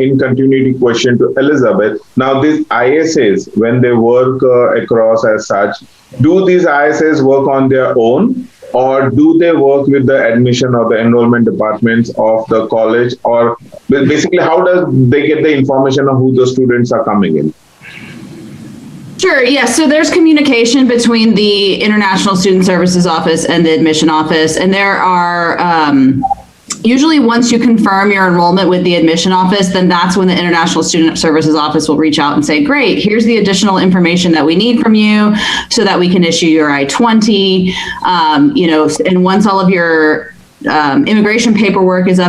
in continuity question to Elizabeth. Now these ISAs, when they work across as such, do these ISAs work on their own, or do they work with the admission or the enrollment departments of the college? Or basically, how does they get the information of who the students are coming in?
Sure. Yeah. So there's communication between the International Student Services Office and the admission office, and there are usually once you confirm your enrollment with the admission office, then that's when the International Student Services Office will reach out and say, great, here's the additional information that we need from you so that we can issue your I-20, and once all of your immigration paperwork is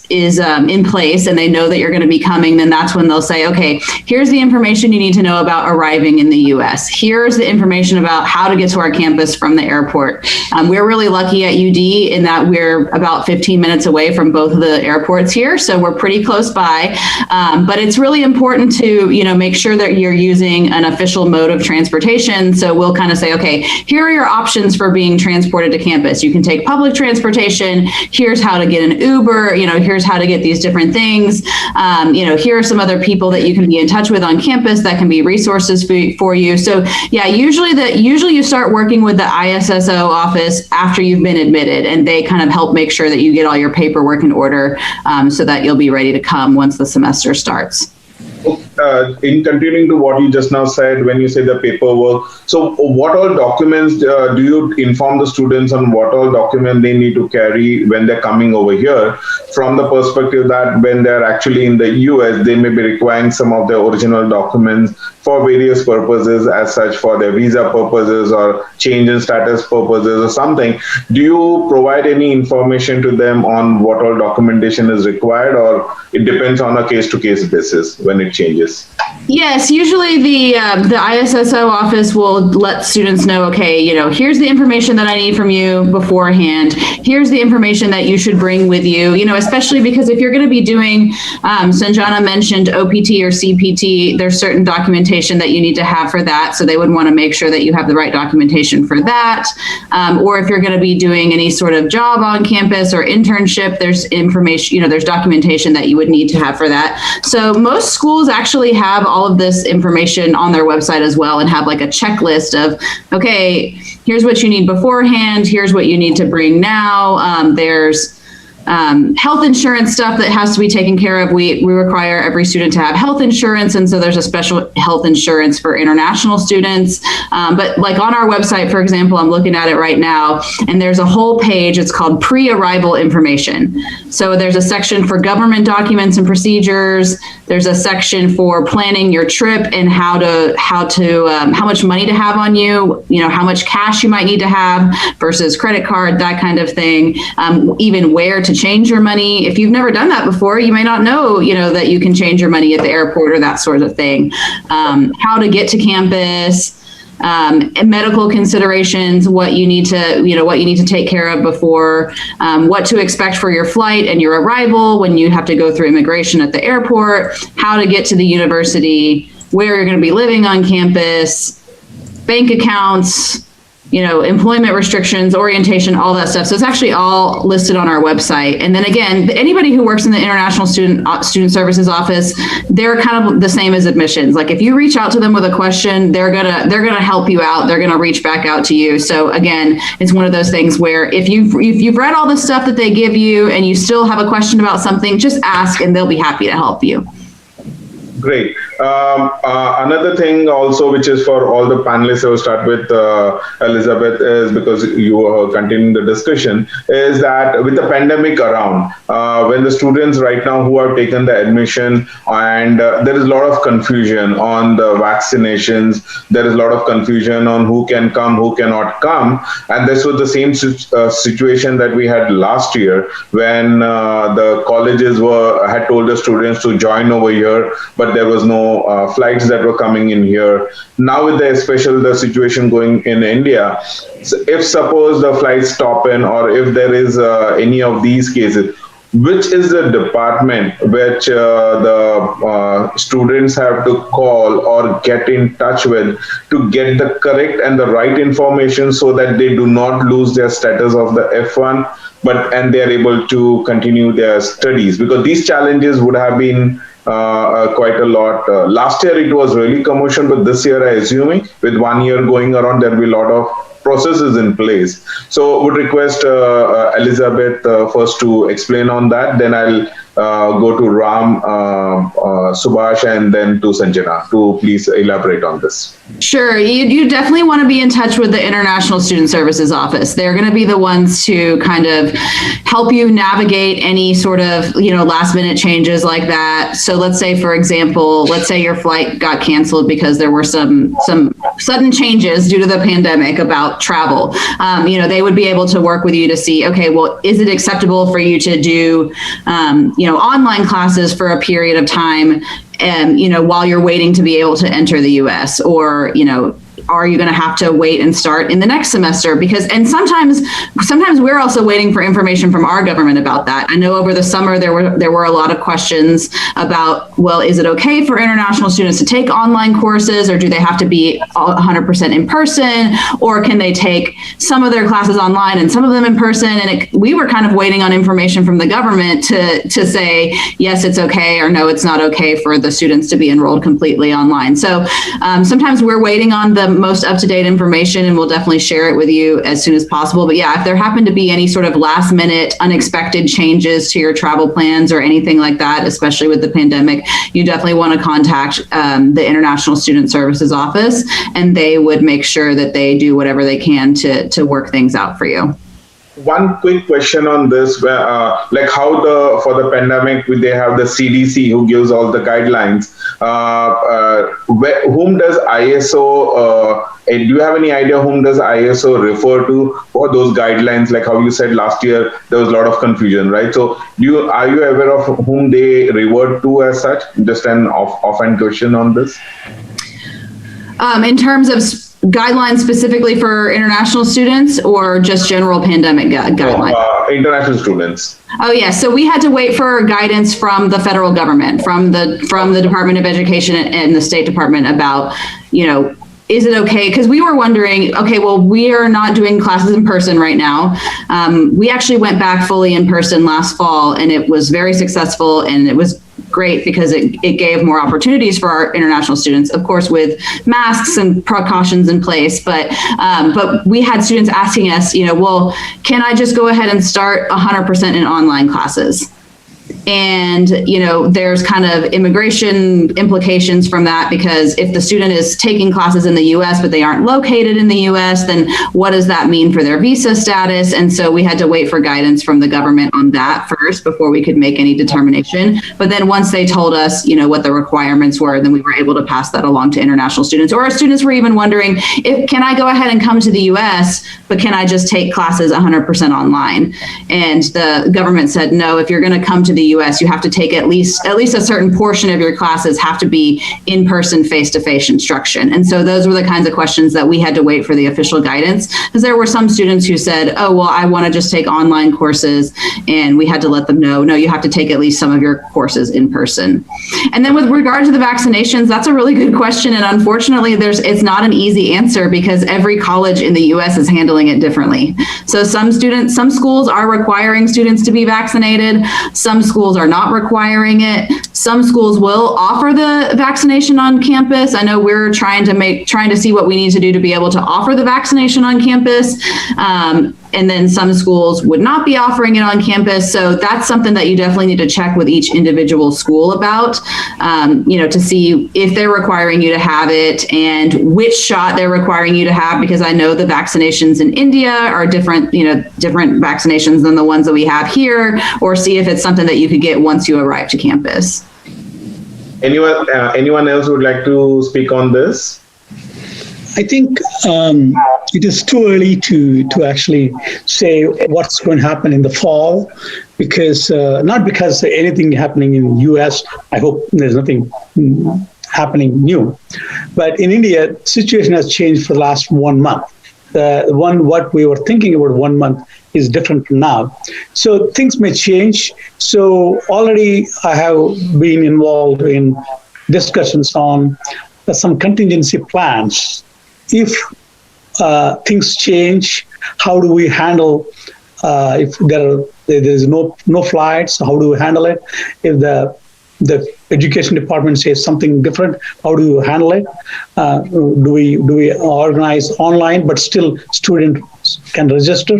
in place and they know that you're going to be coming, then that's when they'll say, okay, here's the information you need to know about arriving in the U.S. Here's the information about how to get to our campus from the airport. We're really lucky at UD in that we're about 15 minutes away from both of the airports here, so we're pretty close by. But it's really important to, make sure that you're using an official mode of transportation. So we'll kind of say, okay, here are your options for being transported to campus. You can take public transportation. Here's how to get an Uber, here's how to get these different things. Here are some other people that you can be in touch with on campus that can be resources for you. So yeah, usually you start working with the ISSO office after you've been admitted, and they kind of help make sure that you get all your paperwork in order so that you'll be ready to come once the semester starts.
In continuing to what you just now said, when you say the paperwork, so what all documents do you inform the students on what all document they need to carry when they're coming over here, from the perspective that when they're actually in the US, they may be requiring some of their original documents for various purposes, as such for their visa purposes or change in status purposes or something. Do you provide any information to them on what all documentation is required, or it depends on a case-to-case basis when it changes?
Yes, usually the ISSO office will let students know, okay, here's the information that I need from you beforehand. Here's the information that you should bring with you, especially because if you're going to be doing, Sanjana mentioned OPT or CPT, there's certain documentation that you need to have for that. So they would want to make sure that you have the right documentation for that. Or if you're going to be doing any sort of job on campus or internship, there's information, there's documentation that you would need to have for that. So most schools actually have all of this information on their website as well, and have like a checklist of, okay, here's what you need beforehand, here's what you need to bring now. There's health insurance stuff that has to be taken care of. We require every student to have health insurance, and so there's a special health insurance for international students. But like on our website, for example, I'm looking at it right now, and there's a whole page. It's called pre-arrival information. So there's a section for government documents and procedures. There's a section for planning your trip and how much money to have on you. How much cash you might need to have versus credit card, that kind of thing. Even where to change your money. If you've never done that before, you may not know, that you can change your money at the airport or that sort of thing. How to get to campus, medical considerations, what you need to take care of before, what to expect for your flight and your arrival when you have to go through immigration at the airport, how to get to the university, where you're going to be living on campus, bank accounts, employment restrictions, orientation, all that stuff. So it's actually all listed on our website. And then again, anybody who works in the International Student Services Office, they're kind of the same as admissions. Like if you reach out to them with a question, they're gonna help you out. They're gonna reach back out to you. So again, it's one of those things where if you've read all the stuff that they give you and you still have a question about something, just ask and they'll be happy to help you.
Great. Another thing also, which is for all the panelists, I will start with Elizabeth, is because you are continuing the discussion, is that with the pandemic around, when the students right now who have taken the admission, and there is a lot of confusion on the vaccinations, there is a lot of confusion on who can come, who cannot come. And this was the same situation that we had last year when the colleges had told the students to join over here, but there was no flights that were coming in here. Now with the situation going in India, if suppose the flights stop in, or if there is any of these cases, which is the department which the students have to call or get in touch with to get the correct and the right information so that they do not lose their status of the F1, and they are able to continue their studies? Because these challenges would have been quite a lot. Last year it was really commotion, but this year, I assuming with 1 year going around, there will be a lot of processes in place. So would request Elizabeth first to explain on that, then I'll go to Ram, Subhash, and then to Sanjana to please elaborate on this.
Sure. You definitely want to be in touch with the International Student Services Office. They're going to be the ones to kind of help you navigate any sort of, last minute changes like that. So let's say, for example, your flight got canceled because there were some sudden changes due to the pandemic about travel. They would be able to work with you to see, okay, well, is it acceptable for you to do, online classes for a period of time, while you're waiting to be able to enter the US, or, are you going to have to wait and start in the next semester? And sometimes we're also waiting for information from our government about that. I know over the summer there were a lot of questions about, well, is it okay for international students to take online courses, or do they have to be 100% in person, or can they take some of their classes online and some of them in person? And we were kind of waiting on information from the government to say, yes, it's okay, or no, it's not okay for the students to be enrolled completely online. So sometimes we're waiting on the most up-to-date information, and we'll definitely share it with you as soon as possible. But yeah, if there happen to be any sort of last-minute unexpected changes to your travel plans or anything like that, especially with the pandemic, you definitely want to contact the International Student Services Office, and they would make sure that they do whatever they can to work things out for you.
One quick question on this, like how for the pandemic, they have the CDC who gives all the guidelines. Whom does ISO, do you have any idea whom does ISO refer to for those guidelines? Like how you said last year, there was a lot of confusion, right? So are you aware of whom they revert to as such? Just an offhand question on this.
In terms of guidelines specifically for international students, or just general pandemic guidelines?
International students.
Oh yeah, so we had to wait for guidance from the federal government, from the Department of Education and the State Department about, is it okay? Because we were wondering, okay, well, we are not doing classes in person right now. We actually went back fully in person last fall, and it was very successful, and it was great because it gave more opportunities for our international students, of course, with masks and precautions in place. But we had students asking us, well, can I just go ahead and start 100% in online classes? And, there's kind of immigration implications from that, because if the student is taking classes in the US, but they aren't located in the US, then what does that mean for their visa status? And so we had to wait for guidance from the government on that first before we could make any determination. But then once they told us, what the requirements were, then we were able to pass that along to international students. Or our students were even wondering, can I go ahead and come to the US, but can I just take classes 100% online? And the government said, no, if you're going to come to the US, you have to take at least a certain portion of your classes have to be in-person, face-to-face instruction. And so those were the kinds of questions that we had to wait for the official guidance, because there were some students who said, oh, well, I want to just take online courses. And we had to let them know, no, you have to take at least some of your courses in person. And then with regard to the vaccinations, that's a really good question. And unfortunately, it's not an easy answer, because every college in the US is handling it differently. So some schools are requiring students to be vaccinated. Some schools are not requiring it. Some schools will offer the vaccination on campus. I know we're trying to see what we need to do to be able to offer the vaccination on campus. And then some schools would not be offering it on campus. So that's something that you definitely need to check with each individual school about, to see if they're requiring you to have it and which shot they're requiring you to have, because I know the vaccinations in India are different vaccinations than the ones that we have here, or see if it's something that you could get once you arrive to campus.
Anyone else would like to speak on this?
I think it is too early to actually say what's going to happen in the fall, because not because anything happening in the US. I hope there's nothing happening new, but in India, the situation has changed for the last 1 month. What we were thinking about 1 month is different from now. So things may change. So already I have been involved in discussions on some contingency plans. If things change, how do we handle if there is no flights? How do we handle it? If the education department says something different, how do you handle it? Do we organize online, but still students can register?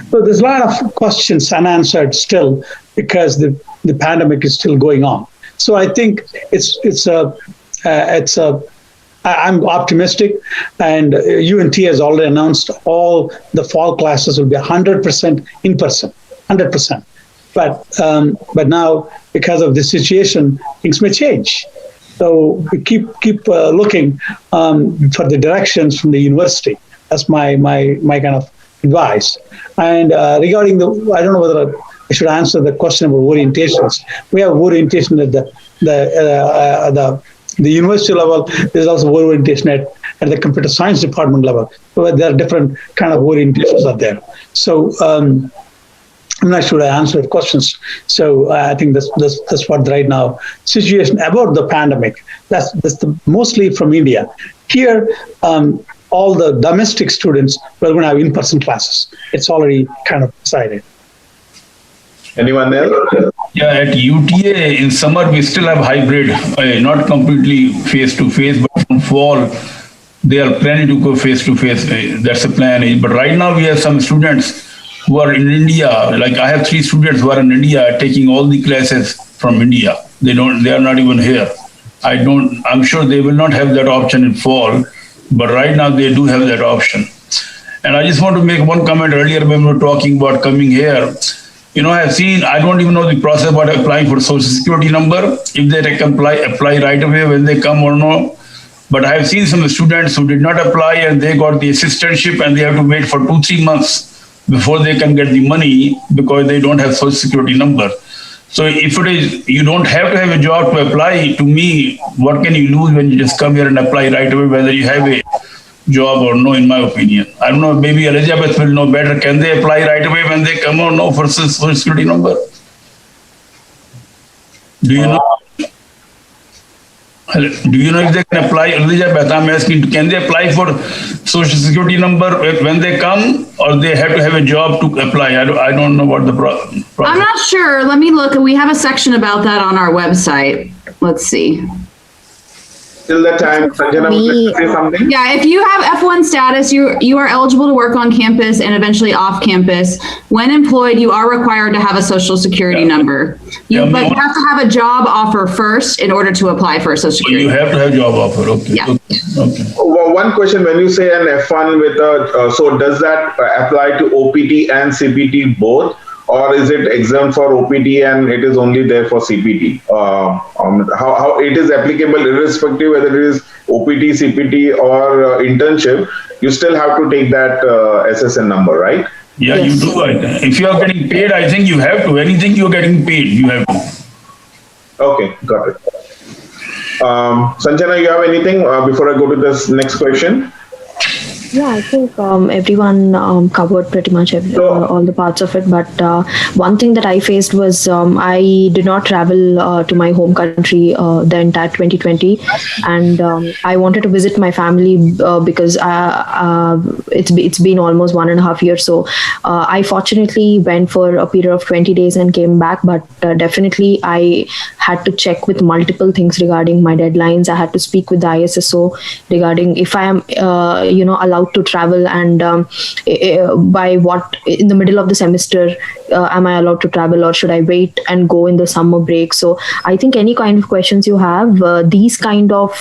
So there's a lot of questions unanswered still, because the the pandemic is still going on. So I think I'm optimistic, and UNT has already announced all the fall classes will be 100% in person, 100%. But now, because of the situation, things may change. So we keep looking for the directions from the university. That's my kind of advice. And regarding I don't know whether I should answer the question about orientations. We have orientation at the university level. There's also orientation at the computer science department level. So there are different kind of orientations out there. So I'm not sure I answered questions. So I think that's what right now situation about the pandemic. That's mostly from India. Here, all the domestic students we're going to have in-person classes. It's already kind of decided.
Anyone else?
Yeah, at UTA in summer we still have hybrid, not completely face-to-face, but from fall they are planning to go face-to-face. That's the plan. But right now we have some students who are in India. Like I have 3 students who are in India taking all the classes from India. They are not even here. I'm sure they will not have that option in fall, but right now they do have that option. And I just want to make one comment earlier when we were talking about coming here. I don't even know the process about applying for Social Security number, if they can apply right away when they come or no. But I have seen some students who did not apply and they got the assistantship and they have to wait for 2-3 months before they can get the money because they don't have Social Security number. So if it is, you don't have to have a job to apply, to me, what can you lose when you just come here and apply right away, whether you have a job or no, in my opinion. I don't know, maybe Elizabeth will know better. Can they apply right away when they come or no for Social Security number? Do you know? Do you know if they can apply? Elizabeth, I'm asking, can they apply for Social Security number when they come, or they have to have a job to apply? I don't know what the process.
I'm not sure. Let me look. We have a section about that on our website. Let's see.
Till that time, Sanjana, would you like to say something?
Yeah, if you have F1 status, you are eligible to work on campus and eventually off campus. When employed, you are required to have a Social Security number. But you have to have a job offer first in order to apply for a Social Security.
You have to have job offer. Okay.
Yeah.
Okay.
Well, one question: when you say an F1 with so does that apply to OPT and CPT both? Or is it exempt for OPT and it is only there for CPT? How it is applicable irrespective whether it is OPT, CPT or internship, you still have to take that SSN number, right?
Yeah,
Yes.
you do. If you are getting paid, I think you have to. Anything you're getting paid, you have to.
Okay, got it. Sanjana, you have anything before I go to this next question?
Yeah, I think everyone covered pretty much all the parts of it. But one thing that I faced was I did not travel to my home country the entire 2020, and I wanted to visit my family because it's been almost 1.5 years. So I fortunately went for a period of 20 days and came back. But definitely I had to check with multiple things regarding my deadlines. I had to speak with the ISSO regarding if I am allowed to travel, and by what in the middle of the semester am I allowed to travel, or should I wait and go in the summer break? So I think any kind of questions you have, these kind of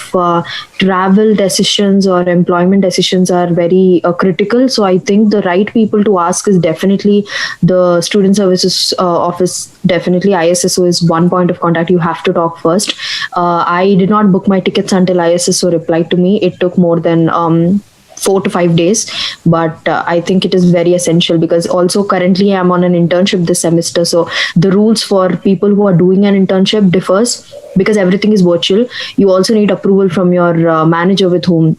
travel decisions or employment decisions are very critical. So I think the right people to ask is definitely the Student Services Office. Definitely ISSO is one point of contact. You have to talk first. I did not book my tickets until ISSO replied to me. It took more than 4 to 5 days, but I think it is very essential because also currently I'm on an internship this semester. So the rules for people who are doing an internship differs because everything is virtual. You also need approval from your manager with whom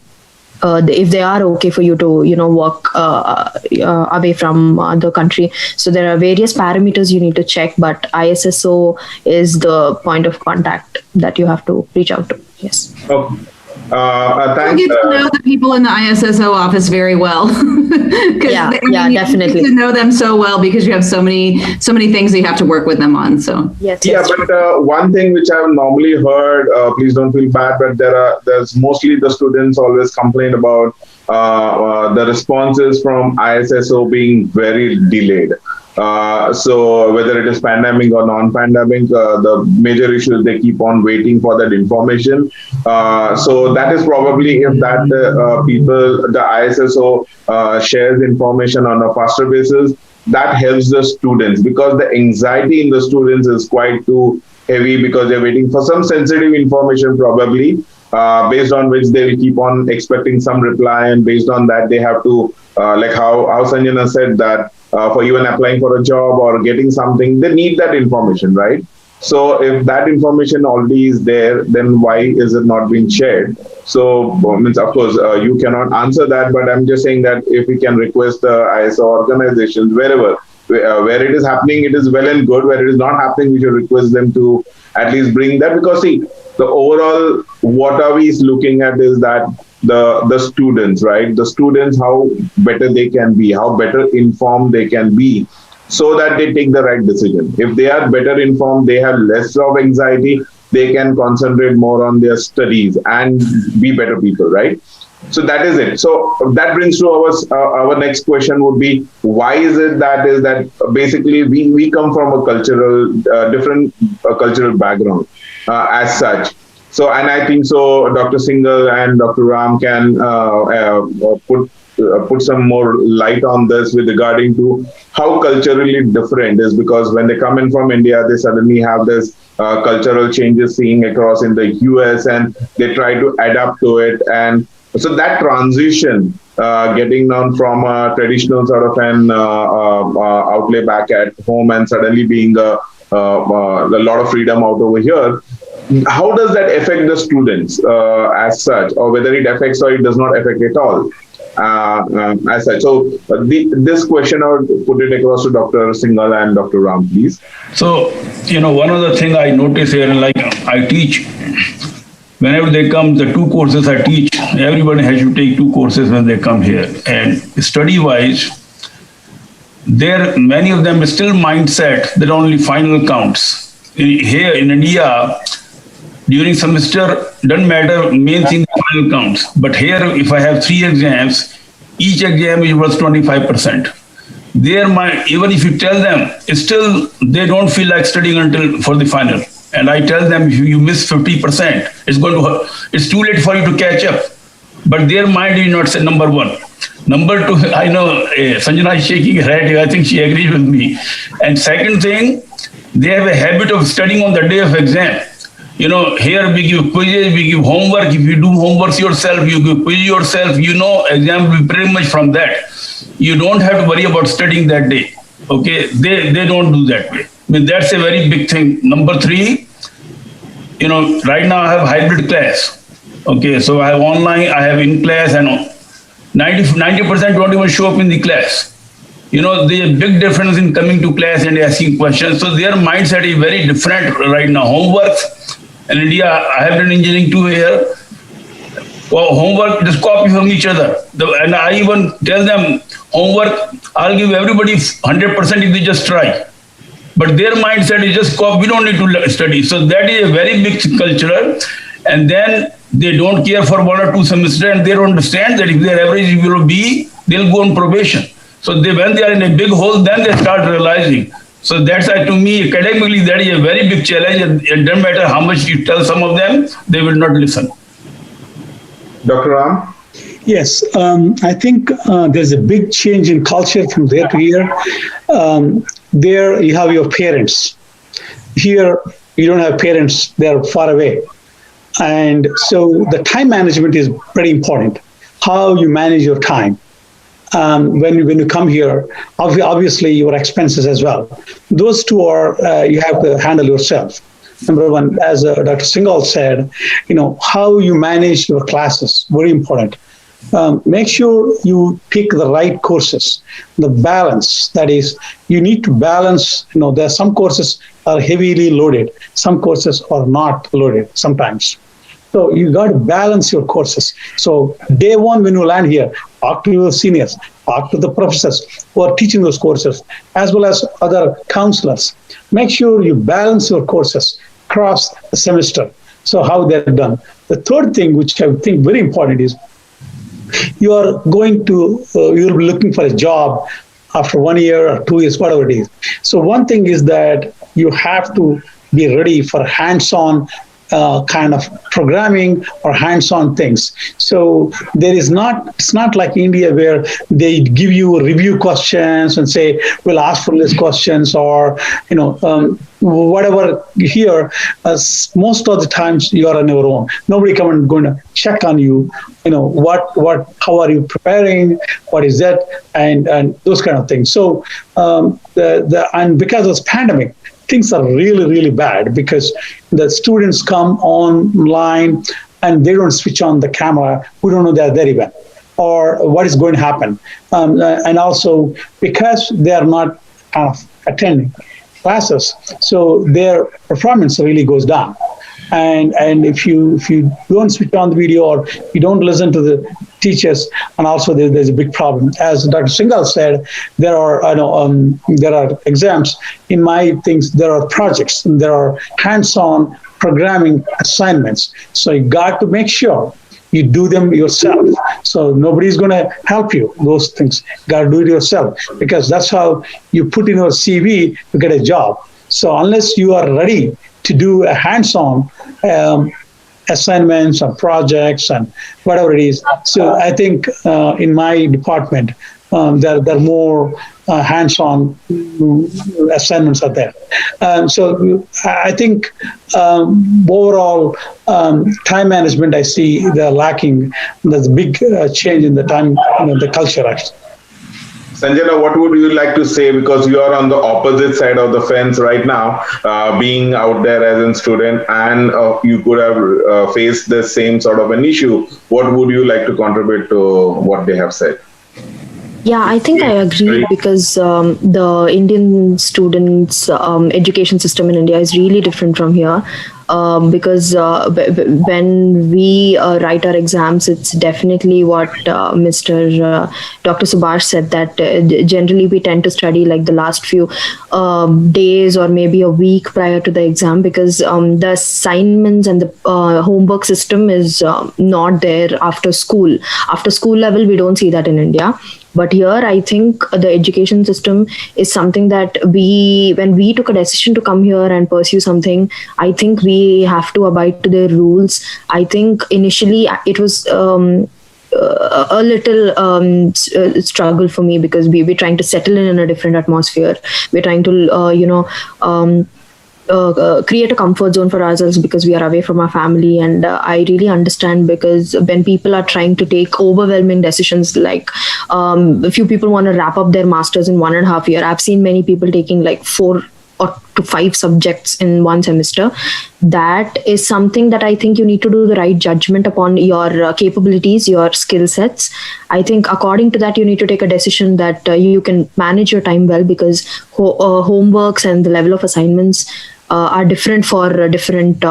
if they are okay for you to work away from the country. So there are various parameters you need to check, but ISSO is the point of contact that you have to reach out to. Yes.
Okay.
You
Thanks.
get to know the people in the ISSO office very well.
Yeah,
you
definitely.
get to know them so well because you have so many things that you have to work with them on. So
Yes.
Yeah, but one thing which I've normally heard, please don't feel bad, but there's mostly the students always complain about the responses from ISSO being very delayed. So whether it is pandemic or non-pandemic, the major issue is they keep on waiting for that information. So that is probably if that the ISSO shares information on a faster basis, that helps the students, because the anxiety in the students is quite too heavy, because they're waiting for some sensitive information probably, based on which they will keep on expecting some reply, and based on that they have to, like how Sanjana said, that for even applying for a job or getting something, they need that information, right? So if that information already is there, then why is it not being shared? So means, of course, you cannot answer that, but I'm just saying that if we can request the ISO organizations, wherever, where it is happening, it is well and good. Where it is not happening, we should request them to at least bring that, because see, the overall, what are we looking at is that the students, right? The students, how better they can be, how better informed they can be, so that they take the right decision. If they are better informed, they have less of anxiety, they can concentrate more on their studies and be better people, right? So that is it. So that brings to our next question would be, why is it that basically we come from a cultural, different cultural background as such. So, and I think so Dr. Singhal and Dr. Ram can put some more light on this with regarding to how culturally different is, because when they come in from India, they suddenly have this cultural changes seeing across in the US, and they try to adapt to it. And so that transition, getting down from a traditional sort of an outlay back at home and suddenly being a lot of freedom out over here, how does that affect the students as such, or whether it affects or it does not affect at all as such? So this question, I would put it across to Dr. Singhal and Dr. Ram, please.
So, one of the things I notice here, like I teach, whenever they come, the 2 courses I teach, everybody has to take 2 courses when they come here. And study-wise, many of them still mindset that only final counts. Here in India, during semester, doesn't matter, main thing, final counts. But here, if I have 3 exams, each exam is worth 25%. Even if you tell them, still they don't feel like studying until for the final. And I tell them, if you miss 50%, it's too late for you to catch up. But their mind is not say number 1. Number 2, I know Sanjana is shaking her head. I think she agrees with me. And second thing, they have a habit of studying on the day of exam. Here we give quizzes, we give homework. If you do homework yourself, you give quiz yourself, exam will be pretty much from that. You don't have to worry about studying that day. Okay, they don't do that way. That's a very big thing. Number 3, right now I have hybrid class. Okay, so I have online, I have in class, and 90% don't even show up in the class. There's a big difference in coming to class and asking questions. So their mindset is very different right now. Homework, in India, I have done engineering too here. Well, homework, just copy from each other. And I even tell them, homework, I'll give everybody 100% if they just try. But their mindset is just copy, we don't need to study. So that is a very big cultural. And then they don't care for 1 or 2 semesters, and they don't understand that if their average will be, they'll go on probation. So when they are in a big hole, then they start realizing. So that's why, to me, academically, that is a very big challenge. And it doesn't matter how much you tell some of them, they will not listen.
Dr. Ram?
Yes, I think there's a big change in culture from there to here. There you have your parents. Here, you don't have parents, they're far away. And so the time management is pretty important. How you manage your time. When you come here, obviously your expenses as well. Those 2 are, you have to handle yourself. Number 1, as Dr. Singhal said, how you manage your classes, very important. Make sure you pick the right courses, the balance. That is, you need to balance, there are some courses are heavily loaded, some courses are not loaded sometimes. So you got to balance your courses. So day 1, when you land here, talk to your seniors, talk to the professors who are teaching those courses, as well as other counselors. Make sure you balance your courses across the semester. So how they're done. The third thing, which I think very important, is you are going to, you're looking for a job after 1 year or 2 years, whatever it is. So one thing is that you have to be ready for hands-on kind of programming or hands-on things. So it's not like India where they give you review questions and say, we'll ask for these questions or, whatever here. Most of the times you are on your own. Nobody going to check on you. How are you preparing? What is that? And those kind of things. So, and because of this pandemic, things are really, really bad because the students come online and they don't switch on the camera. We don't know that very well or what is going to happen. And also because they are not kind of attending classes, so their performance really goes down. And if you don't switch on the video or you don't listen to the teachers, and also there's a big problem. As Dr. Singhal said, there are exams. In my things, there are projects, and there are hands-on programming assignments. So you got to make sure you do them yourself. So nobody's going to help you. Those things, you got to do it yourself because that's how you put in your CV to get a job. So unless you are ready to do a hands-on assignments or projects and whatever it is. So I think in my department, there are more hands-on assignments are there. So I think overall time management, I see they're lacking. There's a big change in the time, the culture actually.
Sanjana, what would you like to say? Because you are on the opposite side of the fence right now, being out there as a student, and you could have faced the same sort of an issue. What would you like to contribute to what they have said?
Yeah, I think I agree because the Indian students' education system in India is really different from here. Because when we write our exams, it's definitely what Mr. Dr. Subhash said, that generally we tend to study like the last few days or maybe a week prior to the exam because the assignments and the homework system is not there after school. After school level, we don't see that in India. But here, I think the education system is something that when we took a decision to come here and pursue something, I think we have to abide to their rules. I think initially it was a little struggle for me because we're trying to settle in a different atmosphere. We're trying to, create a comfort zone for ourselves because we are away from our family. And I really understand because when people are trying to take overwhelming decisions, like a few people want to wrap up their masters in 1.5 years. I've seen many people taking like 4 to 5 subjects in one semester. That is something that I think you need to do the right judgment upon your capabilities, your skill sets. I think according to that, you need to take a decision that you can manage your time well because homeworks and the level of assignments are different for different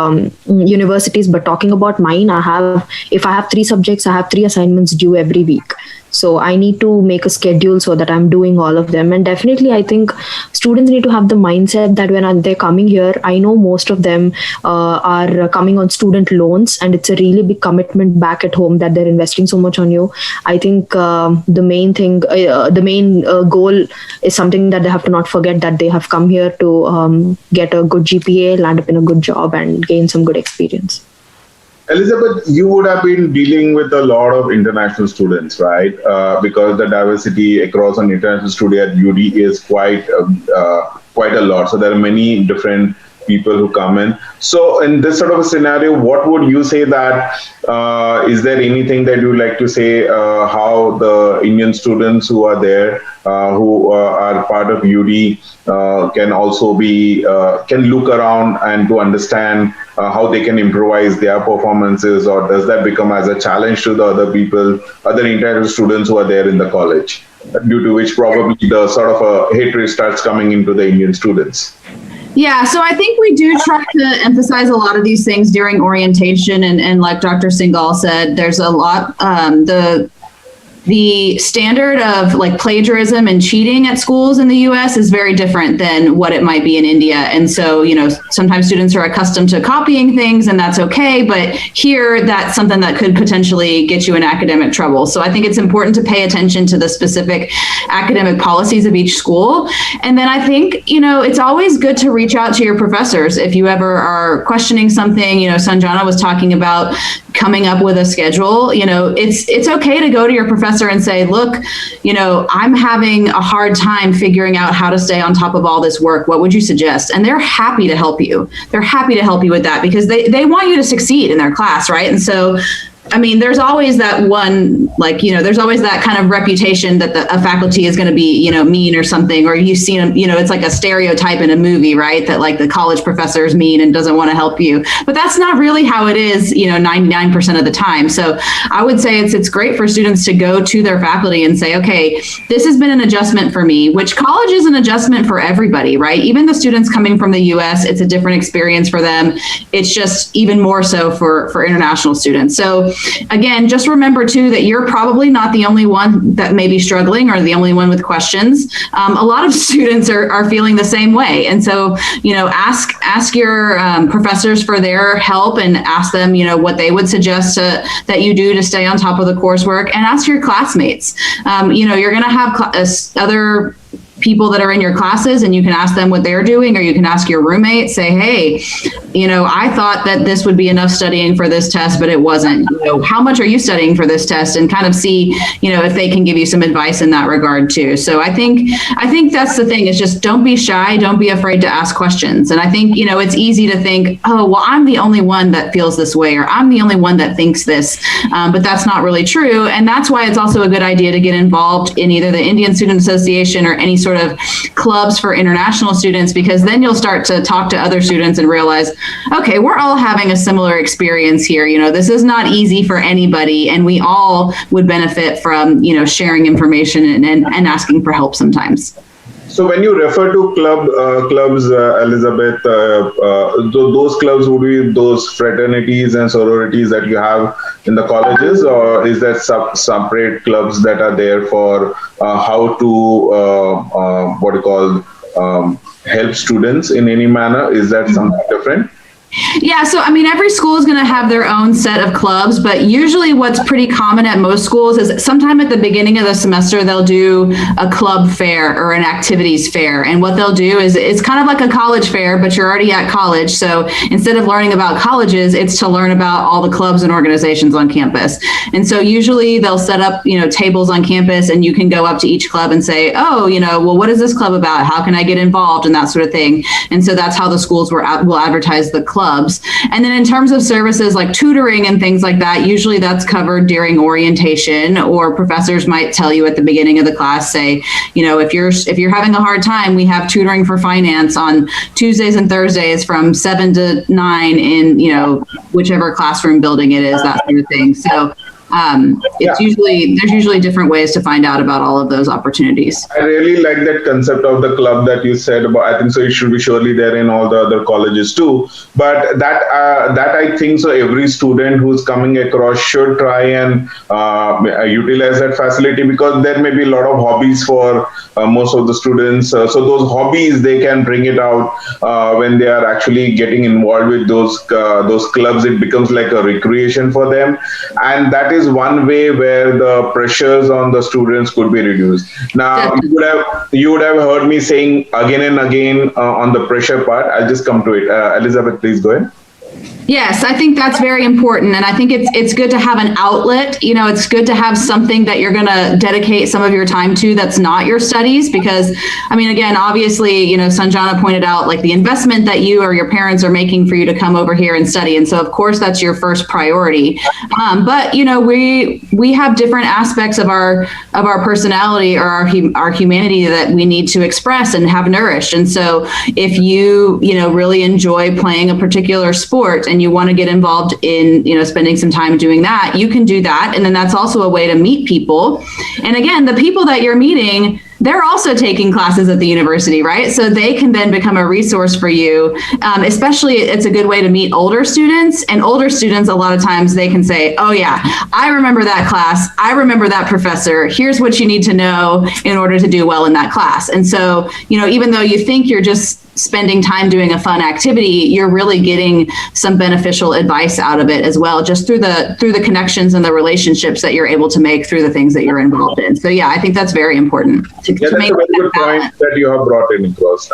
universities. But talking about mine, if I have 3 subjects, I have 3 assignments due every week. So I need to make a schedule so that I'm doing all of them. And definitely, I think students need to have the mindset that when they're coming here, I know most of them are coming on student loans, and it's a really big commitment back at home that they're investing so much on you. I think the main goal is something that they have to not forget, that they have come here to get a good GPA, land up in a good job, and gain some good experience.
Elizabeth, you would have been dealing with a lot of international students, right? Because the diversity across an international student at UD is quite a lot. So there are many different people who come in. So in this sort of a scenario, what would you say that, is there anything that you would like to say how the Indian students who are there, who are part of UD, can also can look around and to understand how they can improvise their performances, or does that become as a challenge to the other international students who are there in the college, due to which probably the sort of a hatred starts coming into the Indian students?
Yeah, so I think we do try to emphasize a lot of these things during orientation, and like Dr. Singhal said, there's a lot, the standard of like plagiarism and cheating at schools in the US is very different than what it might be in India. And so, sometimes students are accustomed to copying things and that's okay, but here that's something that could potentially get you in academic trouble. So I think it's important to pay attention to the specific academic policies of each school. And then I think, it's always good to reach out to your professors if you ever are questioning something. Sanjana was talking about coming up with a schedule. It's okay to go to your professor and say, look, I'm having a hard time figuring out how to stay on top of all this work. What would you suggest? And they're happy to help you. They're happy to help you with that because they want you to succeed in their class, right? And so, there's always that one, there's always that kind of reputation that a faculty is going to be, mean or something, or you've seen them, it's like a stereotype in a movie, right? That like the college professor is mean and doesn't want to help you, but that's not really how it is, 99% of the time. So I would say it's great for students to go to their faculty and say, okay, this has been an adjustment for me, which college is an adjustment for everybody, right? Even the students coming from the US, it's a different experience for them. It's just even more so for international students. So again, just remember too that you're probably not the only one that may be struggling or the only one with questions. A lot of students are feeling the same way. And so, ask your professors for their help and ask them, what they would suggest that you do to stay on top of the coursework, and ask your classmates. You're going to have other people that are in your classes and you can ask them what they're doing, or you can ask your roommate, say, hey, I thought that this would be enough studying for this test, but it wasn't. How much are you studying for this test? And kind of see, if they can give you some advice in that regard too. So I think that's the thing, is just don't be shy. Don't be afraid to ask questions. And I think, it's easy to think, oh, well, I'm the only one that feels this way, or I'm the only one that thinks this, but that's not really true. And that's why it's also a good idea to get involved in either the Indian Student Association or any sort of clubs for international students, because then you'll start to talk to other students and realize, okay, we're all having a similar experience here. This is not easy for anybody, and we all would benefit from, sharing information and asking for help sometimes.
So when you refer to clubs, Elizabeth, those clubs would be those fraternities and sororities that you have in the colleges, or is there separate clubs that are there for how to help students in any manner? Is that something different?
Yeah, so every school is going to have their own set of clubs, but usually what's pretty common at most schools is sometime at the beginning of the semester, they'll do a club fair or an activities fair. And what they'll do is it's kind of like a college fair, but you're already at college. So instead of learning about colleges, it's to learn about all the clubs and organizations on campus. And so usually they'll set up, tables on campus, and you can go up to each club and say, oh, well, what is this club about? How can I get involved? And that sort of thing. And so that's how the schools will advertise the clubs. And then in terms of services like tutoring and things like that, usually that's covered during orientation, or professors might tell you at the beginning of the class, say, if you're having a hard time, we have tutoring for finance on Tuesdays and Thursdays from 7 to 9 in, whichever classroom building it is, that sort of thing. So there's usually different ways to find out about all of those opportunities.
I really like that concept of the club that you said about. I think so it should be surely there in all the other colleges too. But that I think so every student who's coming across should try and utilize that facility, because there may be a lot of hobbies for most of the students. So those hobbies, they can bring it out when they are actually getting involved with those clubs. It becomes like a recreation for them, and that is one way where the pressures on the students could be reduced. Now, you would have heard me saying again and again on the pressure part. I'll just come to it. Elizabeth, please go ahead.
Yes, I think that's very important. And I think it's good to have an outlet. It's good to have something that you're going to dedicate some of your time to that's not your studies, because, again, obviously, Sanjana pointed out like the investment that you or your parents are making for you to come over here and study. And so, of course, that's your first priority. But, we have different aspects of our personality or our humanity that we need to express and have nourished. And so if you, really enjoy playing a particular sport and you want to get involved in, spending some time doing that, you can do that. And then that's also a way to meet people. And again, the people that you're meeting, they're also taking classes at the university, right? So they can then become a resource for you. Especially, it's a good way to meet older students. And older students, a lot of times they can say, oh yeah, I remember that class. I remember that professor. Here's what you need to know in order to do well in that class. And so, even though you think you're just spending time doing a fun activity, you're really getting some beneficial advice out of it as well, just through the connections and the relationships that you're able to make through the things that you're involved in. So yeah, I think that's very important to
that's
make
a very good
balance.
point that you have brought in across.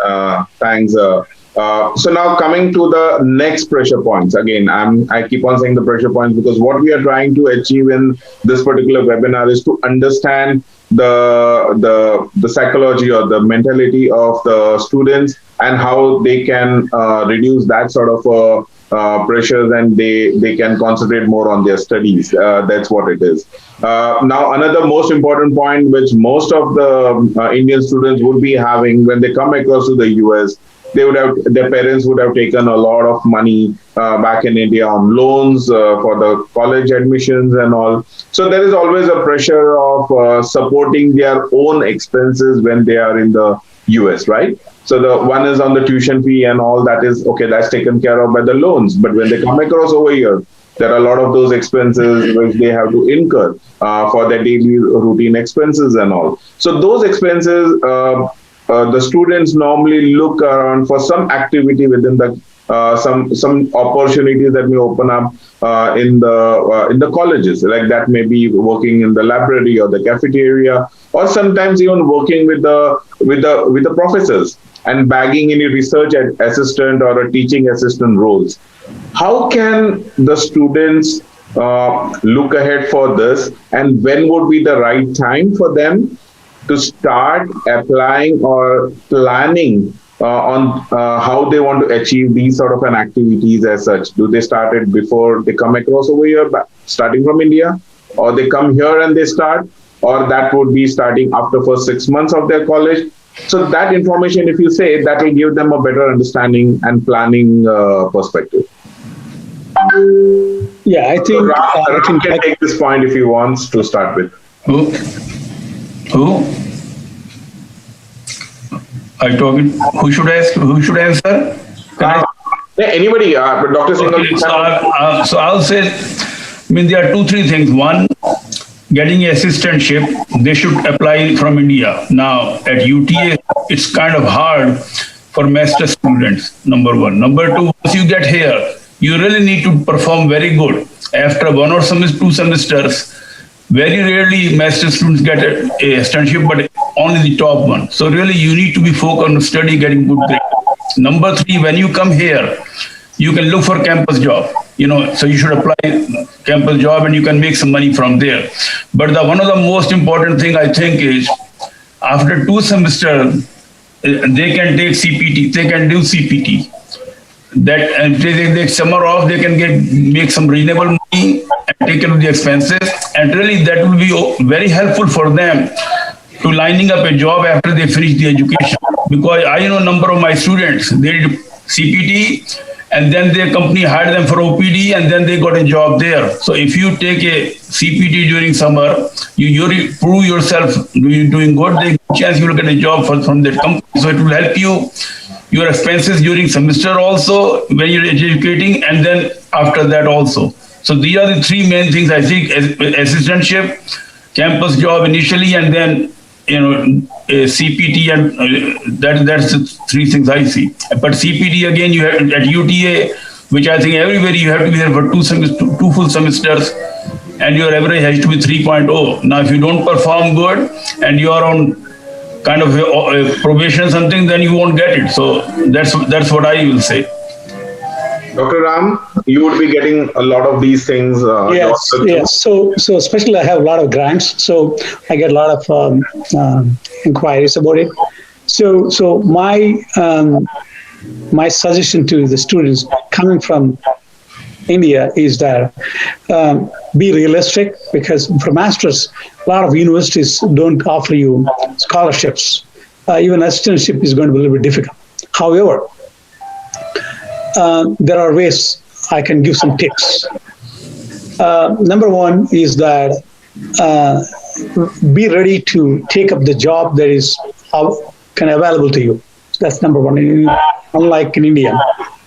Thanks. So now coming to the next pressure points. Again, I keep on saying the pressure points because what we are trying to achieve in this particular webinar is to understand the psychology or the mentality of the students and how they can reduce that sort of pressures, and they can concentrate more on their studies. That's what it is. Now, another most important point, which most of the Indian students would be having when they come across to the US, their parents would have taken a lot of money back in India on loans for the college admissions and all. So there is always a pressure of supporting their own expenses when they are in the US, right? So the one is on the tuition fee and all that is, okay, that's taken care of by the loans. But when they come across over here, there are a lot of those expenses which they have to incur for their daily routine expenses and all. So those expenses, the students normally look around for some activity within the some opportunities that may open up in the colleges, like that may be working in the library or the cafeteria, or sometimes even working with the professors and bagging any research assistant or a teaching assistant roles. How can the students look ahead for this, and when would be the right time for them to start applying or planning on how they want to achieve these sort of an activities as such? Do they start it before they come across over here, starting from India, or they come here and they start, or that would be starting after first 6 months of their college? So that information, if you say, that will give them a better understanding and planning perspective.
Yeah, I think
So Ram can take this point if he wants to start with.
Who? I talking. Who should ask? Who should answer?
Anybody, but Dr. Singhal.
Okay, so I'll say, there are 2-3 things. One, getting assistantship, they should apply from India. Now at UTA, it's kind of hard for master students, number one. Number two, once you get here, you really need to perform very good. After 1 or 2 semesters, very rarely master students get a assistantship, but only the top one. So really you need to be focused on study, getting good grades. Number 3, when you come here, you can look for campus job. So you should apply campus job and you can make some money from there. But one of the most important thing I think is after 2 semesters, they can take CPT, they can do CPT. That and they summer off, they can make some reasonable money and take care of the expenses. And really that will be very helpful for them to lining up a job after they finish the education. Because I know a number of my students, they did CPT and then their company hired them for OPD and then they got a job there. So if you take a CPT during summer, you prove yourself doing good, there's a chance you will get a job from that company. So it will help you, your expenses during semester also when you're educating, and then after that also. So these are the 3 main things I think: assistantship, campus job initially, and then CPT, and that's the 3 things I see. But CPT again, you have at UTA, which I think everywhere you have to be there for 2 full semesters, and your average has to be 3.0. Now, if you don't perform good and you are on kind of a probation or something, then you won't get it. So that's what I will say.
Dr. Ram, you would be getting a lot of these things.
Yes. So especially I have a lot of grants, so I get a lot of inquiries about it. So my suggestion to the students coming from India is that be realistic, because for masters, a lot of universities don't offer you scholarships. Even assistantship is going to be a little bit difficult. However, there are ways I can give some tips. Number one is that be ready to take up the job that is kind of available to you. That's number one, unlike in India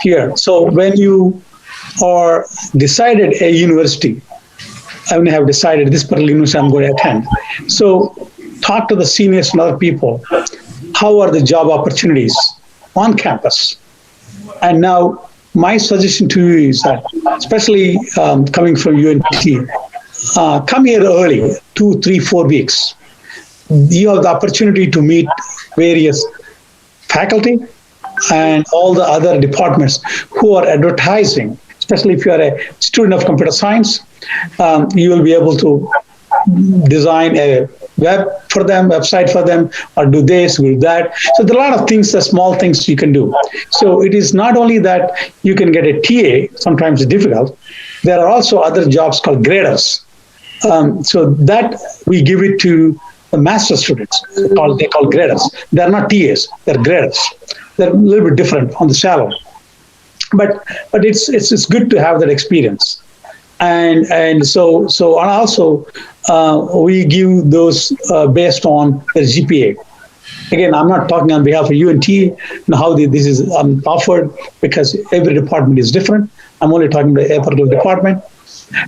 here. So when you are decided a university, I mean, have decided this particular university I'm going to attend. So talk to the seniors and other people. How are the job opportunities on campus? And now my suggestion to you is that, especially coming from UNT, come here early, 2, 3, 4 weeks. You have the opportunity to meet various faculty and all the other departments who are advertising, especially if you are a student of computer science. You will be able to design a website for them, or do this, do that. So there are a lot of things, the small things you can do. So it is not only that you can get a TA, sometimes it's difficult. There are also other jobs called graders. So that we give it to the master students. They call graders. They're not TAs, they're graders. They're a little bit different on the salary. But it's good to have that experience. And also we give those based on their GPA. Again, I'm not talking on behalf of UNT and how this is offered, because every department is different. I'm only talking about a particular department.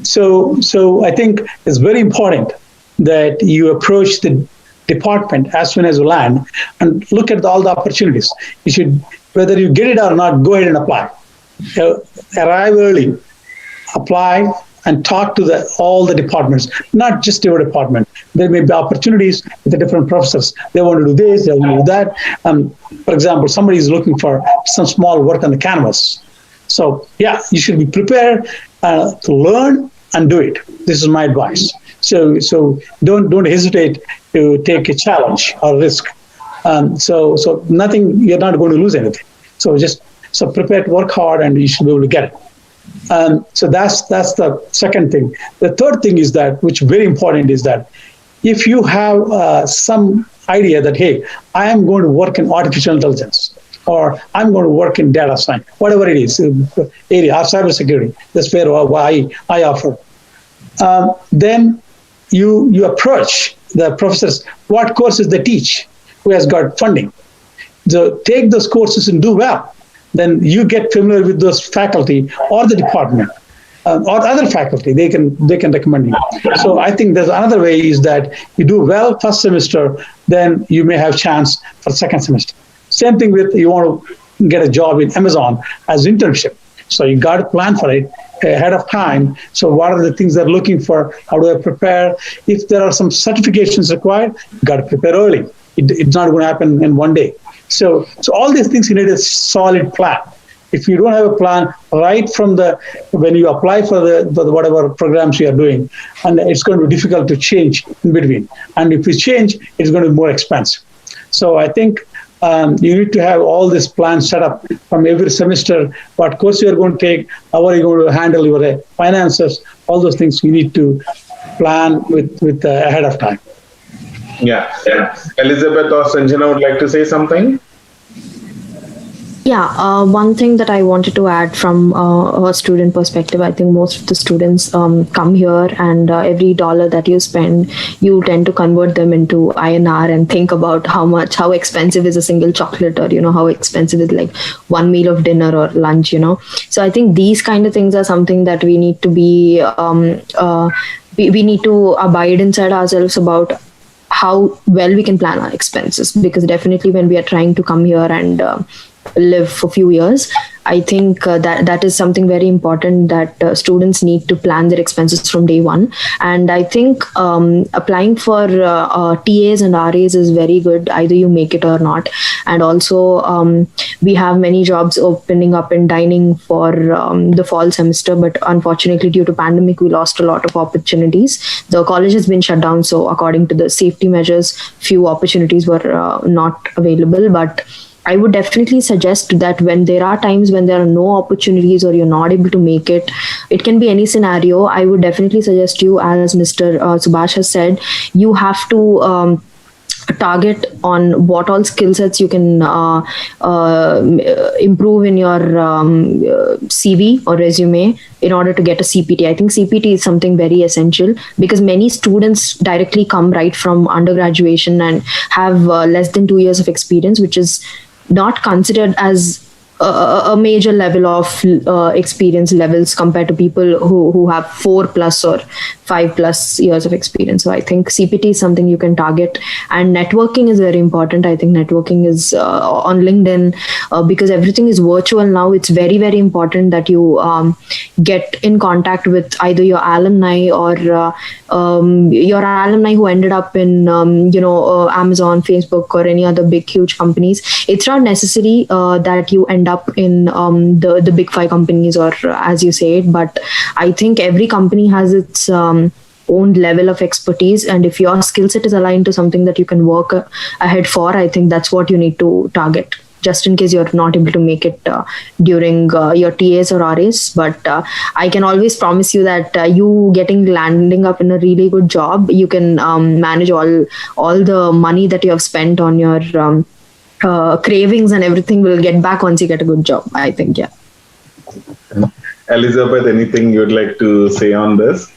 So I think it's very important that you approach the department as soon as you land and look at all the opportunities. You should, whether you get it or not, go ahead and apply. Arrive early, apply, and talk to all the departments, not just your department. There may be opportunities with the different professors. They want to do this, they want to do that. For example, somebody is looking for some small work on the canvas. So yeah, you should be prepared to learn and do it. This is my advice. So don't hesitate to take a challenge or risk. So nothing, you're not going to lose anything. So prepare to work hard, and you should be able to get it. So that's the second thing. The third thing is that, which is very important, is that if you have some idea that, hey, I am going to work in artificial intelligence, or I'm going to work in data science, whatever it is, area of cybersecurity, that's where I offer. Then you approach the professors, what courses they teach, who has got funding. So take those courses and do well. Then you get familiar with those faculty or the department or other faculty. They can recommend you. So I think there's another way is that you do well first semester, then you may have chance for second semester. Same thing with, you want to get a job in Amazon as internship. So you got to plan for it ahead of time. So what are the things they're looking for? How do I prepare? If there are some certifications required, you got to prepare early. It's not going to happen in one day. So all these things, you need a solid plan. If you don't have a plan right from when you apply for the whatever programs you are doing, and it's going to be difficult to change in between. And if you change, it's going to be more expensive. So I think you need to have all this plan set up from every semester, what course you are going to take, how are you going to handle your finances, all those things you need to plan with ahead of time.
Yeah. Elizabeth or Sanjana would like to say something?
Yeah, one thing that I wanted to add from a student perspective, I think most of the students come here, and every dollar that you spend, you tend to convert them into INR and think about how expensive is a single chocolate, or, how expensive is like one meal of dinner or lunch, So I think these kind of things are something that we need to be, we need to abide inside ourselves about how well we can plan our expenses, because definitely when we are trying to come here and live for a few years, I think that is something very important, that students need to plan their expenses from day one. And I think applying for TAs and RAs is very good, either you make it or not. And also we have many jobs opening up in dining for the fall semester, but unfortunately due to pandemic, we lost a lot of opportunities. The college has been shut down, so according to the safety measures, few opportunities were not available. But I would definitely suggest that when there are times when there are no opportunities or you're not able to make it, it can be any scenario. I would definitely suggest you, as Mr. Subhash has said, you have to target on what all skill sets you can improve in your CV or resume in order to get a CPT. I think CPT is something very essential because many students directly come right from undergraduation and have less than 2 years of experience, which is not considered as a major level of experience levels compared to people who have 4+ or 5+ years of experience. So I think CPT is something you can target, and networking is very important. I think networking is on LinkedIn because everything is virtual now. It's very, very important that you get in contact with either your alumni or your alumni who ended up in Amazon, Facebook, or any other big huge companies. It's not necessary that you end up in the big 5 companies, or as you say it, but I think every company has its own level of expertise, and if your skill set is aligned to something that you can work ahead for, I think that's what you need to target, just in case you're not able to make it during your TAs or RAs. But I can always promise you that you landing up in a really good job, you can manage all the money that you have spent on your cravings and everything will get back once you get a good job, I think. Yeah.
Elizabeth, anything you'd like to say on this?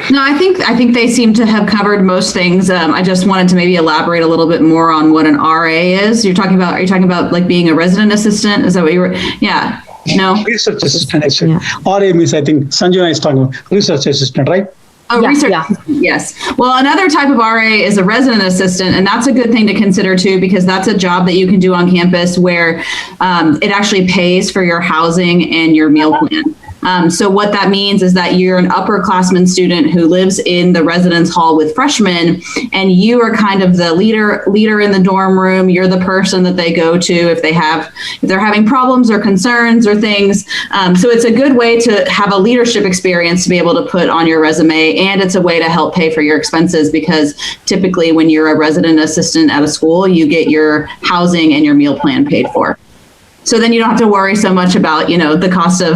No, I think they seem to have covered most things. I just wanted to maybe elaborate a little bit more on what an RA is. Are you talking about like being a resident assistant? Is that what you were? Yeah. No.
Research assistant. Actually. RA means, I think Sanjana is talking about research assistant, right?
Oh, research. Yeah. Yes. Well, another type of RA is a resident assistant, and that's a good thing to consider too, because that's a job that you can do on campus where it actually pays for your housing and your meal plan. So what that means is that you're an upperclassman student who lives in the residence hall with freshmen, and you are kind of the leader in the dorm room. You're the person that they go to if they're having problems or concerns or things. So it's a good way to have a leadership experience to be able to put on your resume, and it's a way to help pay for your expenses, because typically when you're a resident assistant at a school, you get your housing and your meal plan paid for. So then you don't have to worry so much about, the cost of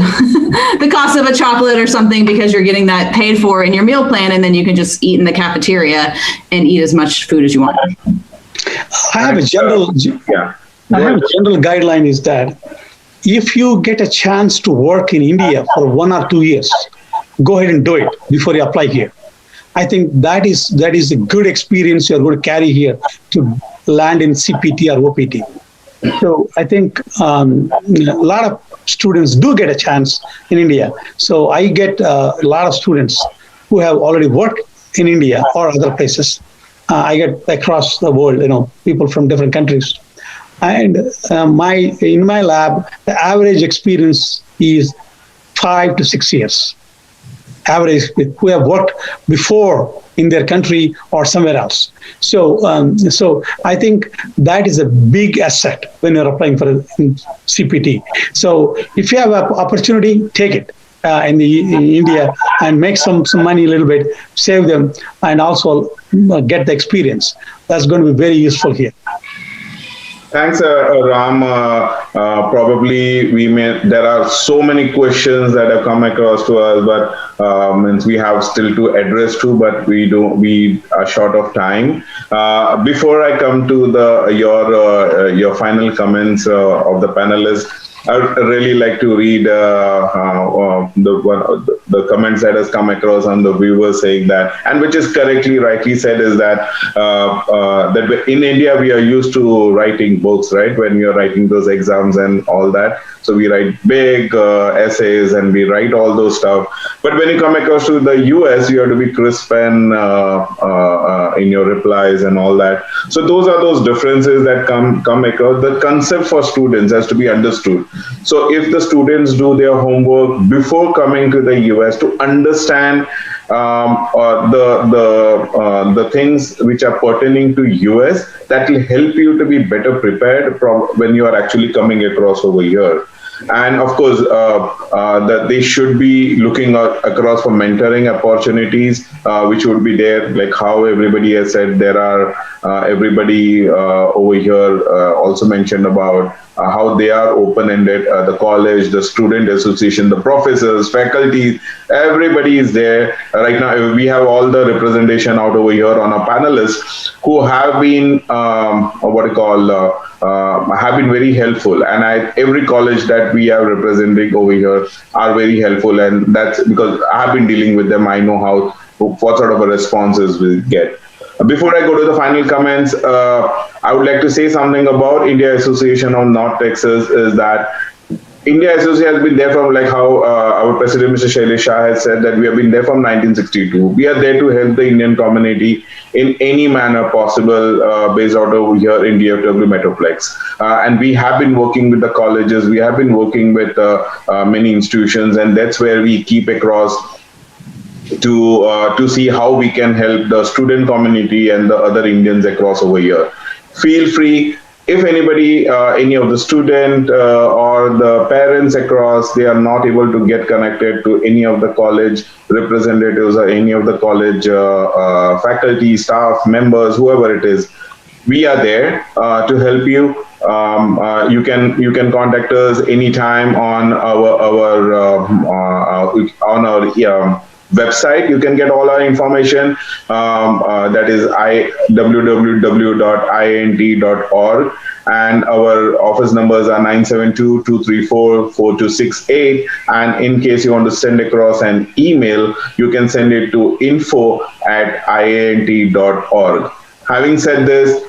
the cost of a chocolate or something, because you're getting that paid for in your meal plan, and then you can just eat in the cafeteria and eat as much food as you want.
I have a general guideline is that if you get a chance to work in India for 1 or 2 years, go ahead and do it before you apply here. I think that is a good experience you're going to carry here to land in CPT or OPT. So I think a lot of students do get a chance in India. So I get a lot of students who have already worked in India or other places. I get across the world, people from different countries. And in my lab, the average experience is 5 to 6 years. Average who have worked before in their country or somewhere else. So I think that is a big asset when you're applying for a CPT. So if you have an opportunity, take it in India and make some money a little bit, save them, and also get the experience. That's going to be very useful here.
Thanks, Ram. Probably there are so many questions that have come across to us, but we have still to address too, but we are short of time. Before I come to your final comments of the panelists, I would really like to read the comments that has come across on the viewers saying that, and which is rightly said, is that that in India we are used to writing books, right? When we are writing those exams and all that. So we write big essays and we write all those stuff. But when you come across to the US, you have to be crisp and in your replies and all that. So those are those differences that come across. The concept for students has to be understood. So if the students do their homework before coming to the US to understand the things which are pertaining to US, that will help you to be better prepared when you are actually coming across over here. And of course, that they should be looking across for mentoring opportunities, which would be there, like how everybody has said, there are everybody over here also mentioned about how they are open-ended. The college, the student association, the professors, faculty, everybody is there. Right now, we have all the representation out over here on our panelists who have been, have been very helpful. And every college that we are representing over here are very helpful. And that's because I have been dealing with them. I know what sort of a responses we get. Before I go to the final comments, I would like to say something about India Association of North Texas is that India Association has been there from, like how our president, Mr. Shailesh Shah, has said that we have been there from 1962. We are there to help the Indian community in any manner possible based out over here in DFW Metroplex. And we have been working with the colleges, we have been working with many institutions, and that's where we keep across to see how we can help the student community and the other Indians across over here. Feel free, if anybody, any of the student or the parents across, they are not able to get connected to any of the college representatives or any of the college faculty, staff, members, whoever it is, we are there to help you. You can contact us anytime on our website. You can get all our information. That is www.int.org, and our office numbers are 972-234-4268. And in case you want to send across an email, you can send it to info@iint.org. Having said this,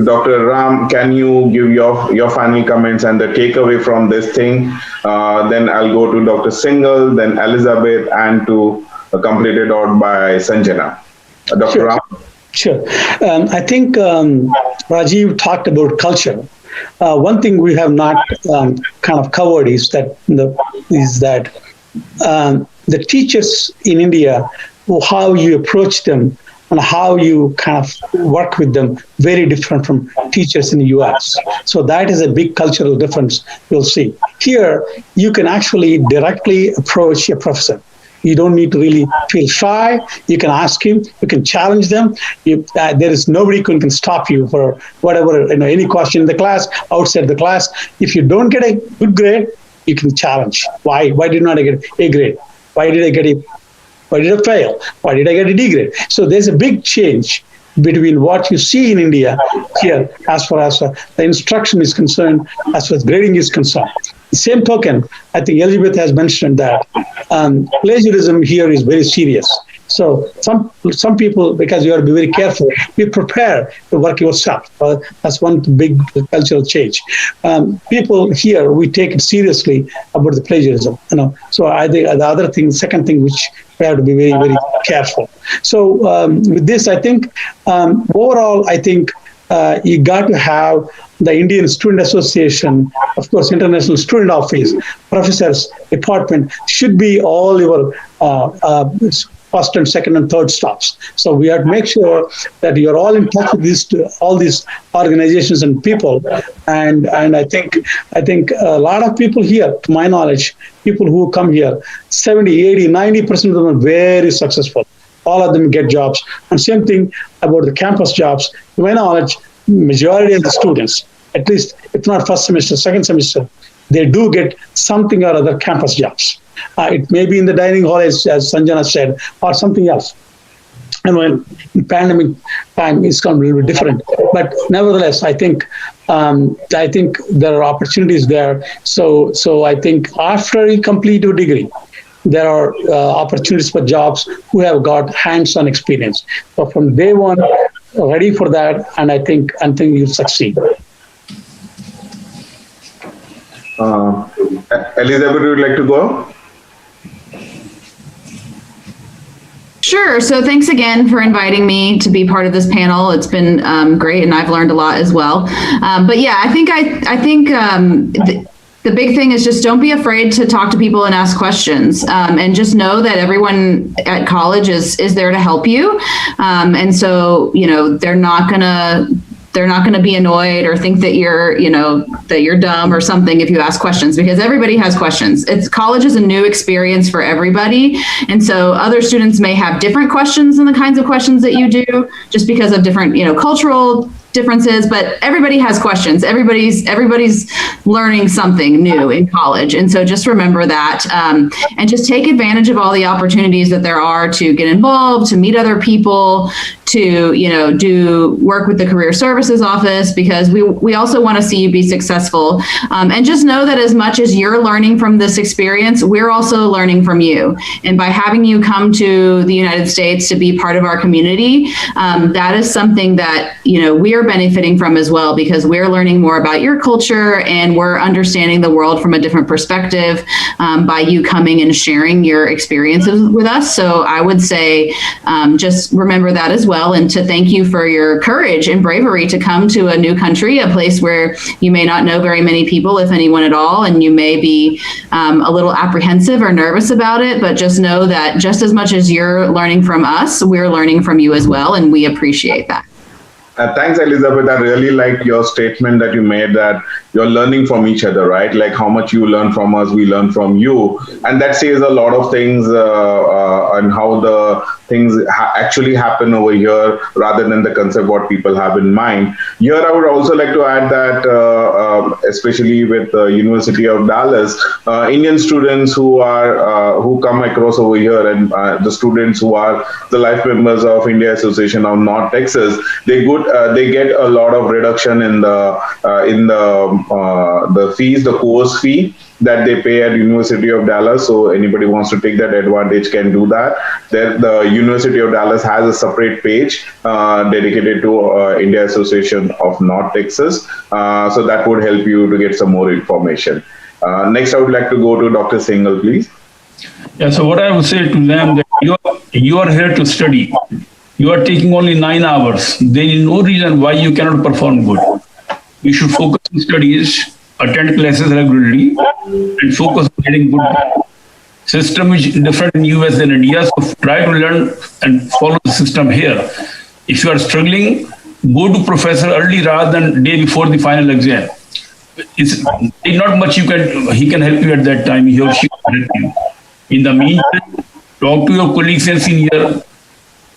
Dr. Ram, can you give your final comments and the takeaway from this thing? Then I'll go to Dr. Singhal, then Elizabeth, and to complete it out by Sanjana. Dr.
Sure.
Ram?
Sure. I think Rajiv talked about culture. One thing we have not kind of covered is that the teachers in India, how you approach them and how you kind of work with them, very different from teachers in the US. So that is a big cultural difference you'll see. Here, you can actually directly approach a professor. You don't need to really feel shy. You can ask him, you can challenge them. There is nobody who can stop you for whatever, any question in the class, outside the class. If you don't get a good grade, you can challenge. Why did not I get a grade? Why did I fail? Why did I get a D grade? So there's a big change between what you see in India here as far as the instruction is concerned, as far as grading is concerned. The same token, I think Elizabeth has mentioned that plagiarism here is very serious. So some people, because you have to be very careful, be prepared to work yourself. That's one big cultural change. People here, we take it seriously about the plagiarism. So I think the second thing which we have to be very, very careful. So with this, I think overall, I think you got to have the Indian Student Association, of course, International Student Office, professors, department should be all your first and second and third stops. So we have to make sure that you're all in touch with all these organizations and people. And I think a lot of people here, to my knowledge, people who come here, 70, 80, 90% of them are very successful. All of them get jobs. And same thing about the campus jobs. To my knowledge, majority of the students, at least if not first semester, second semester, they do get something or other campus jobs. It may be in the dining hall, as Sanjana said, or something else. And when in pandemic time, it's going to be a little bit different. But nevertheless, I think there are opportunities there. So I think after you complete your degree, there are opportunities for jobs who have got hands-on experience. So from day one, ready for that, and I think you'll succeed.
Elizabeth, would you like to go?
Sure. So thanks again for inviting me to be part of this panel. It's been great, and I've learned a lot as well. But yeah, I think the big thing is just don't be afraid to talk to people and ask questions, and just know that everyone at college is there to help you. And so, they're not gonna be annoyed or think that you're dumb or something if you ask questions, because everybody has questions. College is a new experience for everybody. And so other students may have different questions than the kinds of questions that you do, just because of different, cultural differences, but everybody has questions. Everybody's learning something new in college. And so just remember that, and just take advantage of all the opportunities that there are to get involved, to meet other people, to, do work with the Career Services Office, because we also want to see you be successful. And just know that as much as you're learning from this experience, we're also learning from you. And by having you come to the United States to be part of our community, that is something that, we're benefiting from as well, because we're learning more about your culture and we're understanding the world from a different perspective by you coming and sharing your experiences with us. So I would say just remember that as well, and to thank you for your courage and bravery to come to a new country, a place where you may not know very many people, if anyone at all, and you may be a little apprehensive or nervous about it, but just know that just as much as you're learning from us, we're learning from you as well, and we appreciate that.
Thanks, Elizabeth. I really like your statement that you made, that you're learning from each other, right? Like how much you learn from us, we learn from you. And that says a lot of things on how the things actually happen over here, rather than the concept what people have in mind. Here, I would also like to add that, especially with the University of Dallas, Indian students who come across over here, and the students who are the life members of India Association of North Texas, they get a lot of reduction in the fees, the course fee that they pay at University of Dallas. So anybody wants to take that advantage can do that. The University of Dallas has a separate page dedicated to India Association of North Texas. So that would help you to get some more information. Next, I would like to go to Dr. Singhal, please.
Yeah, so what I would say to them, that you are here to study. You are taking only 9 hours. There is no reason why you cannot perform good. You should focus on studies, attend classes regularly, and focus on getting good. System is different in US than India, so try to learn and follow the system here. If you are struggling, go to professor early rather than day before the final exam. It's not much he can help you at that time. He or she can help you. In the meantime, talk to your colleagues and senior,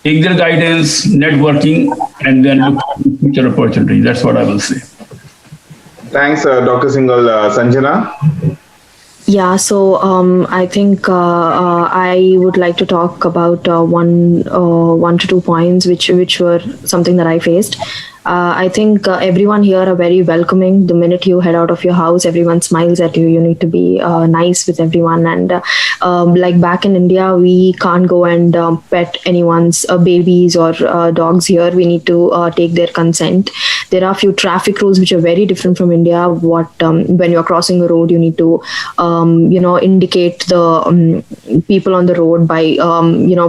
take their guidance, networking, and then look for future opportunities. That's what I will say.
Thanks, Dr. Singhal. Sanjana?
Yeah, so I think I would like to talk about one to 2 points which were something that I faced. I think everyone here are very welcoming. The minute you head out of your house, everyone smiles at you. You need to be nice with everyone. And like back in India, we can't go and pet anyone's babies or dogs here. We need to take their consent. There are a few traffic rules which are very different from India. When you're crossing a road, you need to indicate the people on the road by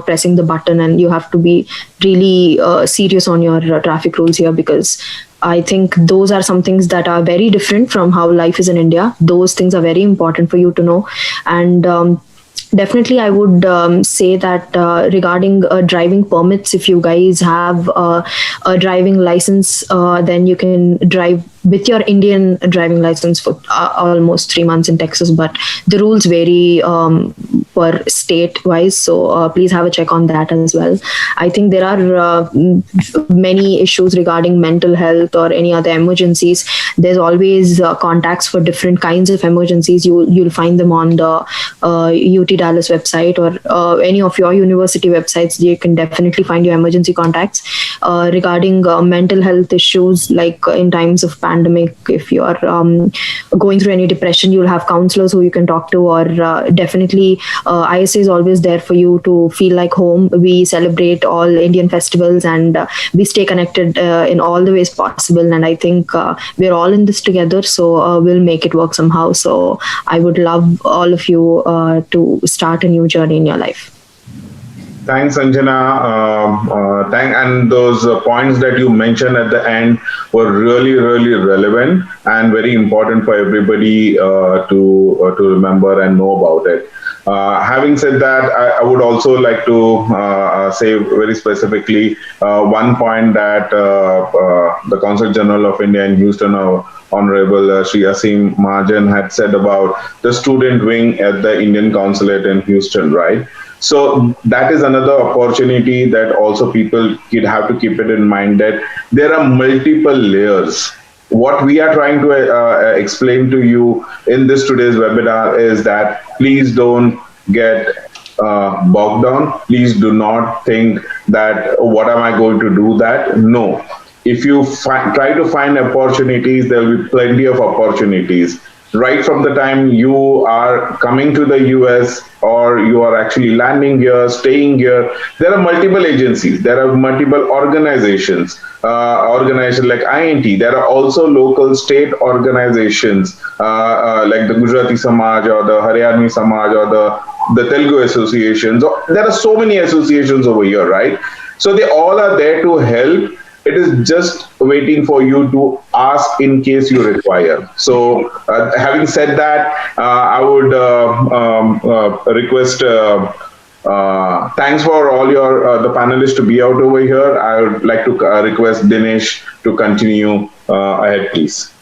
pressing the button, and you have to be really serious on your traffic rules here, because I think those are some things that are very different from how life is in India. Those things are very important for you to know. And definitely, I would say that regarding driving permits, if you guys have a driving license, then you can drive with your Indian driving license for almost 3 months in Texas, but the rules vary per state wise. So please have a check on that as well. I think there are many issues regarding mental health or any other emergencies. There's always contacts for different kinds of emergencies. You'll find them on the UT Dallas website or any of your university websites. You can definitely find your emergency contacts. Regarding mental health issues, like in times of pandemic, if you are going through any depression, you'll have counselors who you can talk to, or definitely ISA is always there for you to feel like home. We celebrate all Indian festivals, and we stay connected in all the ways possible. And I think we're all in this together, so we'll make it work somehow. So I would love all of you to start a new journey in your life.
Thanks, Sanjana. And those points that you mentioned at the end were really, really relevant and very important for everybody to remember and know about it. Having said that, I would also like to say very specifically one point that the Consul General of India in Houston, Honorable Sri Asim Mahajan, had said about the student wing at the Indian Consulate in Houston, right? So that is another opportunity that also people have to keep it in mind, that there are multiple layers. What we are trying to explain to you in this today's webinar is that please don't get bogged down. Please do not think that, what am I going to do that? No. If you try to find opportunities, there will be plenty of opportunities. Right from the time you are coming to the US or you are actually landing here, staying here, there are multiple agencies, there are multiple organizations, organizations like INT. There are also local state organizations like the Gujarati Samaj or the Haryani Samaj or the Telugu associations. There are so many associations over here, right? So they all are there to help. It is just waiting for you to ask in case you require. So having said that, I would request, thanks for all the panelists to be out over here. I would like to request Dinesh to continue ahead, please.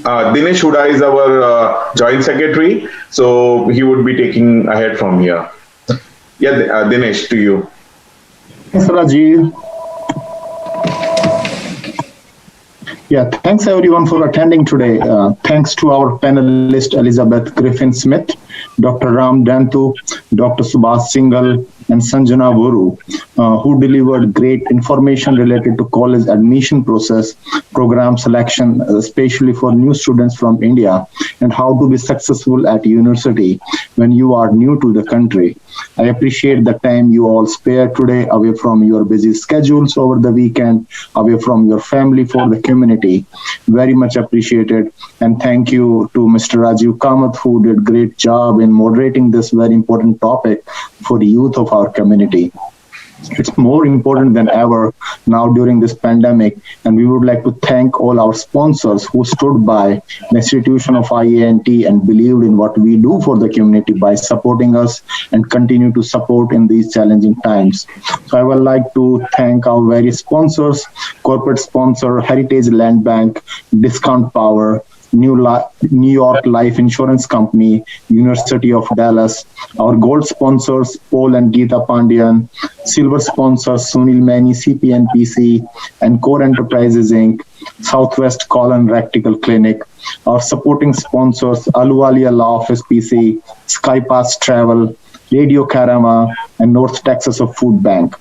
Dinesh Huda is our joint secretary, so he would be taking ahead from here. Yeah, Dinesh, to you.
Thanks, Rajiv. Yeah, thanks everyone for attending today. Thanks to our panelist Elizabeth Griffin-Smith, Dr. Ram Dantu, Dr. Subhash Singhal, and Sanjana Vuru, who delivered great information related to college admission process, program selection, especially for new students from India, and how to be successful at university when you are new to the country. I appreciate the time you all spare today away from your busy schedules over the weekend, away from your family for the community. Very much appreciated. And thank you to Mr. Rajiv Kamath, who did great job in moderating this very important topic for the youth of our community. It's more important than ever now during this pandemic, and we would like to thank all our sponsors who stood by the institution of IANT and believed in what we do for the community by supporting us and continue to support in these challenging times. So I would like to thank our various sponsors: corporate sponsor Heritage Land Bank, Discount Power, New York Life Insurance Company, University of Dallas, our gold sponsors, Paul and Geeta Pandian, silver sponsors, Sunil Mani, CPNPC, and Core Enterprises Inc., Southwest Colon Rectal Clinic, our supporting sponsors, Aluwalia Law Office PC, Skypass Travel, Radio Karama, and North Texas of Food Bank.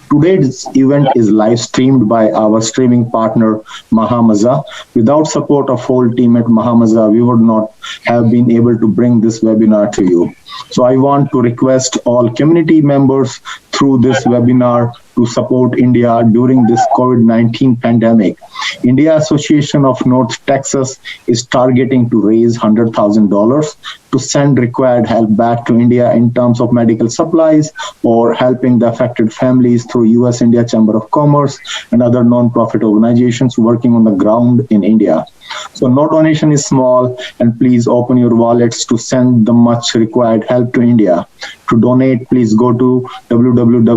Today's event is live streamed by our streaming partner, Mahamaza. Without support of whole team at Mahamaza, we would not have been able to bring this webinar to you. So I want to request all community members through this webinar to support India during this COVID-19 pandemic. India Association of North Texas is targeting to raise $100,000 to send required help back to India in terms of medical supplies or helping the affected families through US-India Chamber of Commerce and other non-profit organizations working on the ground in India. So no donation is small, and please open your wallets to send the much required help to India. To donate, please go to www.iant.org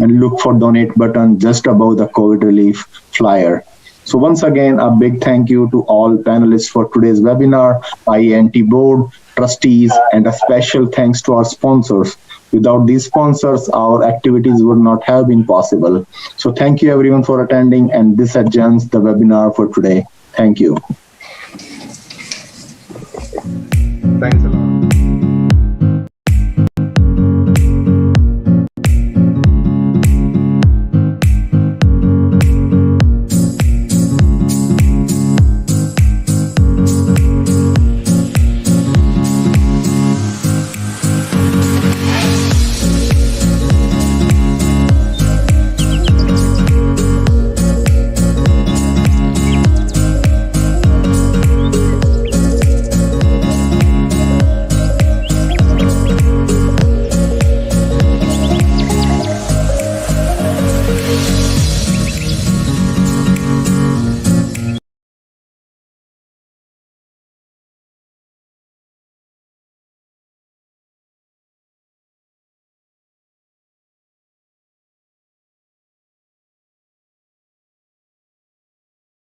and look for donate button just above the COVID relief flyer. So once again, a big thank you to all panelists for today's webinar, IANT board, trustees, and a special thanks to our sponsors. Without these sponsors, our activities would not have been possible. So thank you everyone for attending, and this adjourns the webinar for today. Thank you.
Thanks a lot.